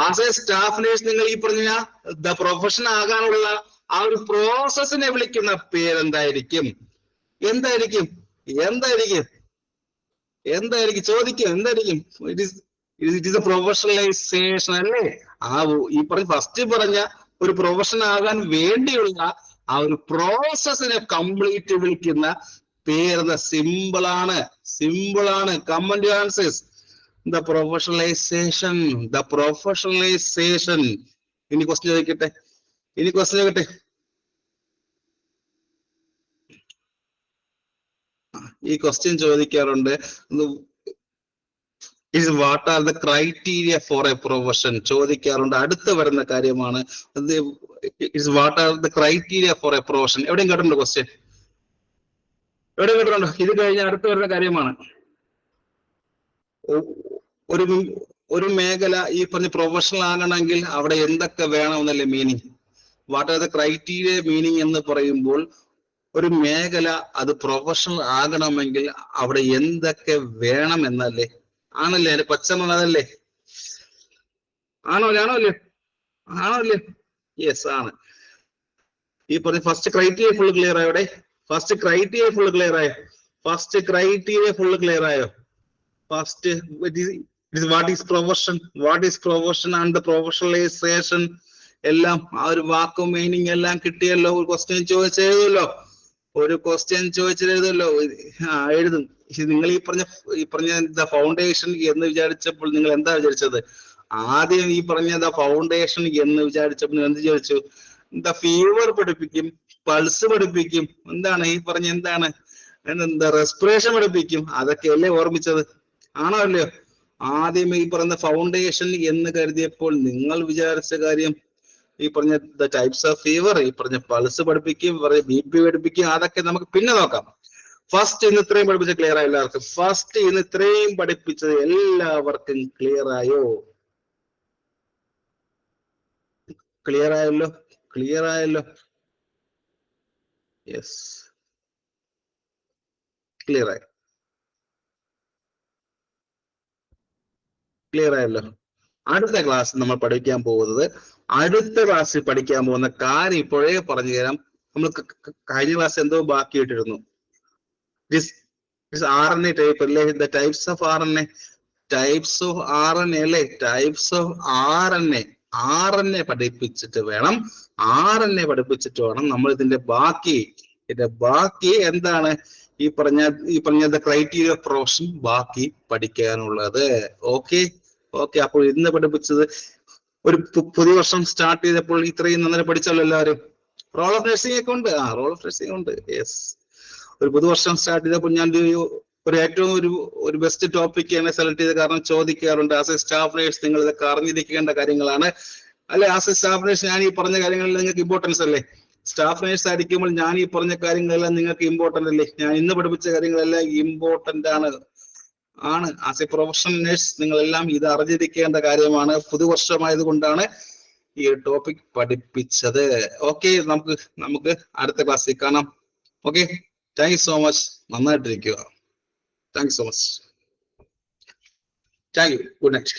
ആസ് എ സ്റ്റാഫ് നേഴ്സ് നിങ്ങൾ ഈ പറഞ്ഞ ദ പ്രൊഫഷൻ ആകാനുള്ള ആ ഒരു പ്രോസസ്സിനെ വിളിക്കുന്ന പേരെന്തായിരിക്കും? ചോദിക്കും. ഇറ്റ് ഈസ് എ പ്രൊഫഷണലൈസേഷൻ അല്ലേ? ഈ ഫസ്റ്റ് പറഞ്ഞ ഒരു പ്രൊഫഷൻ ആകാൻ വേണ്ടിയുള്ള ആ ഒരു പ്രോസസ്സിനെ കംപ്ലീറ്റ് വിളിക്കുന്ന പേര് സിമ്പിൾ ആണ്. Comment answers the professionalisation. ഇനി ക്വസ്റ്റ്യൻ ചോദിക്കട്ടെ. ഈ ക്വസ്റ്റ്യൻ ചോദിക്കാറുണ്ട്. What are the criteria four A profession? ചോദിക്കാറുണ്ട്. അടുത്ത് വരുന്ന കാര്യമാണ്. What are the criteria four A profession? എവിടെയും കേട്ടിട്ടുണ്ടോ ക്വസ്റ്റ്യൻ? ഇത് കഴിഞ്ഞ അടുത്ത് വരുന്ന കാര്യമാണ്. ഒരു മേഖല ഈ പറഞ്ഞ പ്രൊഫഷണൽ ആകണമെങ്കിൽ അവിടെ എന്തൊക്കെ വേണമെന്നല്ലേ meaning? What are the criteria meaning എന്ന് പറയുമ്പോൾ ഒരു മേഖല അത് പ്രൊഫഷണൽ ആകണമെങ്കിൽ അവിടെ എന്തൊക്കെ വേണം എന്നല്ലേ? ആണല്ലേ? അതിന്റെ പച്ചമ അതല്ലേ? ആണോ? യെസ് ആണ്. ഈ പറഞ്ഞ ഫസ്റ്റ് ക്രൈറ്റീരിയ ഫുൾ ക്ലിയർ ആയോ? ഫസ്റ്റ് ക്രൈറ്റീരിയ ഫുൾ ക്ലിയർ ആയോ? First what is profession and the professionalisation എല്ലാം ആ ഒരു വാക്കും മീനിങ് എല്ലാം കിട്ടിയല്ലോ. ഒരു ക്വസ്റ്റ്യൻ ചോദിച്ചെഴുതുമല്ലോ. എഴുതും. നിങ്ങൾ ഈ പറഞ്ഞ ദ ഫൗണ്ടേഷൻ എന്ന് വിചാരിച്ചപ്പോൾ നിങ്ങൾ എന്താ വിചാരിച്ചത്? ആദ്യം ഈ പറഞ്ഞ ദ ഫൗണ്ടേഷൻ എന്ന് വിചാരിച്ചപ്പോൾ എന്ത് വിചാരിച്ചു? ദ ഫീവർ പഠിപ്പിക്കും, പൾസ് പഠിപ്പിക്കും, എന്താണ് ഈ പറഞ്ഞ എന്താണ് റെസ്പിറേഷൻ പഠിപ്പിക്കും. അതൊക്കെയല്ലേ ഓർമ്മിച്ചത്? ആണോ അല്ലയോ? ആദ്യം ഈ പറഞ്ഞ ഫൗണ്ടേഷൻ എന്ന് കരുതിയപ്പോൾ നിങ്ങൾ വിചാരിച്ച കാര്യം ഈ പറഞ്ഞ ദ ടൈപ്സ് ഓഫ് ഫീവർ, ഈ പറഞ്ഞ പൾസ് പഠിപ്പിക്കും, BP പഠിപ്പിക്കും. അതൊക്കെ നമുക്ക് പിന്നെ നോക്കാം. ഫസ്റ്റ് ഇന്ന് ഇത്രയും പഠിപ്പിച്ച ക്ലിയർ ആയോ എല്ലാവർക്കും? ഫസ്റ്റ് ഇന്ന് ഇത്രയും പഠിപ്പിച്ചത് എല്ലാവർക്കും ക്ലിയർ ആയോ? ക്ലിയർ ആയല്ലോ? ക്ലിയർ ആയല്ലോ? യെസ്, ക്ലിയർ ആയി. ക്ലിയർ ആയല്ലോ? അടുത്ത ക്ലാസ് നമ്മൾ പഠിക്കാൻ പോകുന്നത്, അടുത്ത ക്ലാസ്സിൽ പഠിക്കാൻ പോകുന്ന കാര്യം ഇപ്പോഴേ പറഞ്ഞു തരാം. നമ്മൾ കഴിഞ്ഞ ക്ലാസ് എന്തോ ബാക്കി ഇട്ടിരുന്നു. RNA ടൈപ്പ് അല്ലേ? The types of RNA. Types of RNA അല്ലേ? ടൈപ്സ് ഓഫ് RNA പഠിപ്പിച്ചിട്ട് വേണം നമ്മൾ ഇതിന്റെ ബാക്കി എന്താണ് ഈ പറഞ്ഞ ക്രൈറ്റീരിയ ഓഫ് പ്രൊഫഷൻ ബാക്കി പഠിക്കാനുള്ളത്. ഓക്കെ. അപ്പോൾ ഇന്ന് പഠിപ്പിച്ചത്, ഒരു പുതിയ വർഷം സ്റ്റാർട്ട് ചെയ്തപ്പോൾ ഇത്രയും നന്നായി പഠിച്ചല്ലോ എല്ലാവരും. റോൾ ഓഫ് നഴ്സിംഗ് ഒക്കെ ഉണ്ട്. റോൾ ഓഫ് നഴ്സിംഗ് ഉണ്ട്. യെസ്. ഒരു പുതുവർഷം സ്റ്റാർട്ട് ചെയ്തപ്പോൾ ഞാൻ ഏറ്റവും ഒരു ബെസ്റ്റ് ടോപ്പിക് ആണ് സെലക്ട് ചെയ്തത്. കാരണം ചോദിക്കാറുണ്ട്, ആസ് എ സ്റ്റാഫ് നേഴ്സ് നിങ്ങൾ ഇതൊക്കെ അറിഞ്ഞിരിക്കേണ്ട കാര്യങ്ങളാണ് അല്ലെ? ആസ് എ സ്റ്റാഫ് നേഴ്സ് ഞാൻ ഈ പറഞ്ഞ കാര്യങ്ങളിൽ നിങ്ങൾക്ക് ഇമ്പോർട്ടൻസ് അല്ലേ? സ്റ്റാഫ് നേഴ്സ് ആയിരിക്കുമ്പോൾ ഞാൻ ഈ പറഞ്ഞ കാര്യങ്ങളെല്ലാം നിങ്ങൾക്ക് ഇമ്പോർട്ടന്റ് അല്ലേ? ഞാൻ ഇന്ന് പഠിപ്പിച്ച കാര്യങ്ങളെല്ലാം ഇമ്പോർട്ടന്റ് ആണ്. ആസ് എ പ്രൊഫഷണൽ നേഴ്സ് നിങ്ങളെല്ലാം ഇത് അറിഞ്ഞിരിക്കേണ്ട കാര്യമാണ്. പുതുവർഷമായത് കൊണ്ടാണ് ഈ ടോപ്പിക് പഠിപ്പിച്ചത്. ഓക്കെ, നമുക്ക് അടുത്ത ക്ലാസ്സിൽ കാണാം. Okay, thank you so much. നന്നായിട്ടിരിക്കുക. Thank you so much. Thank you. Good night.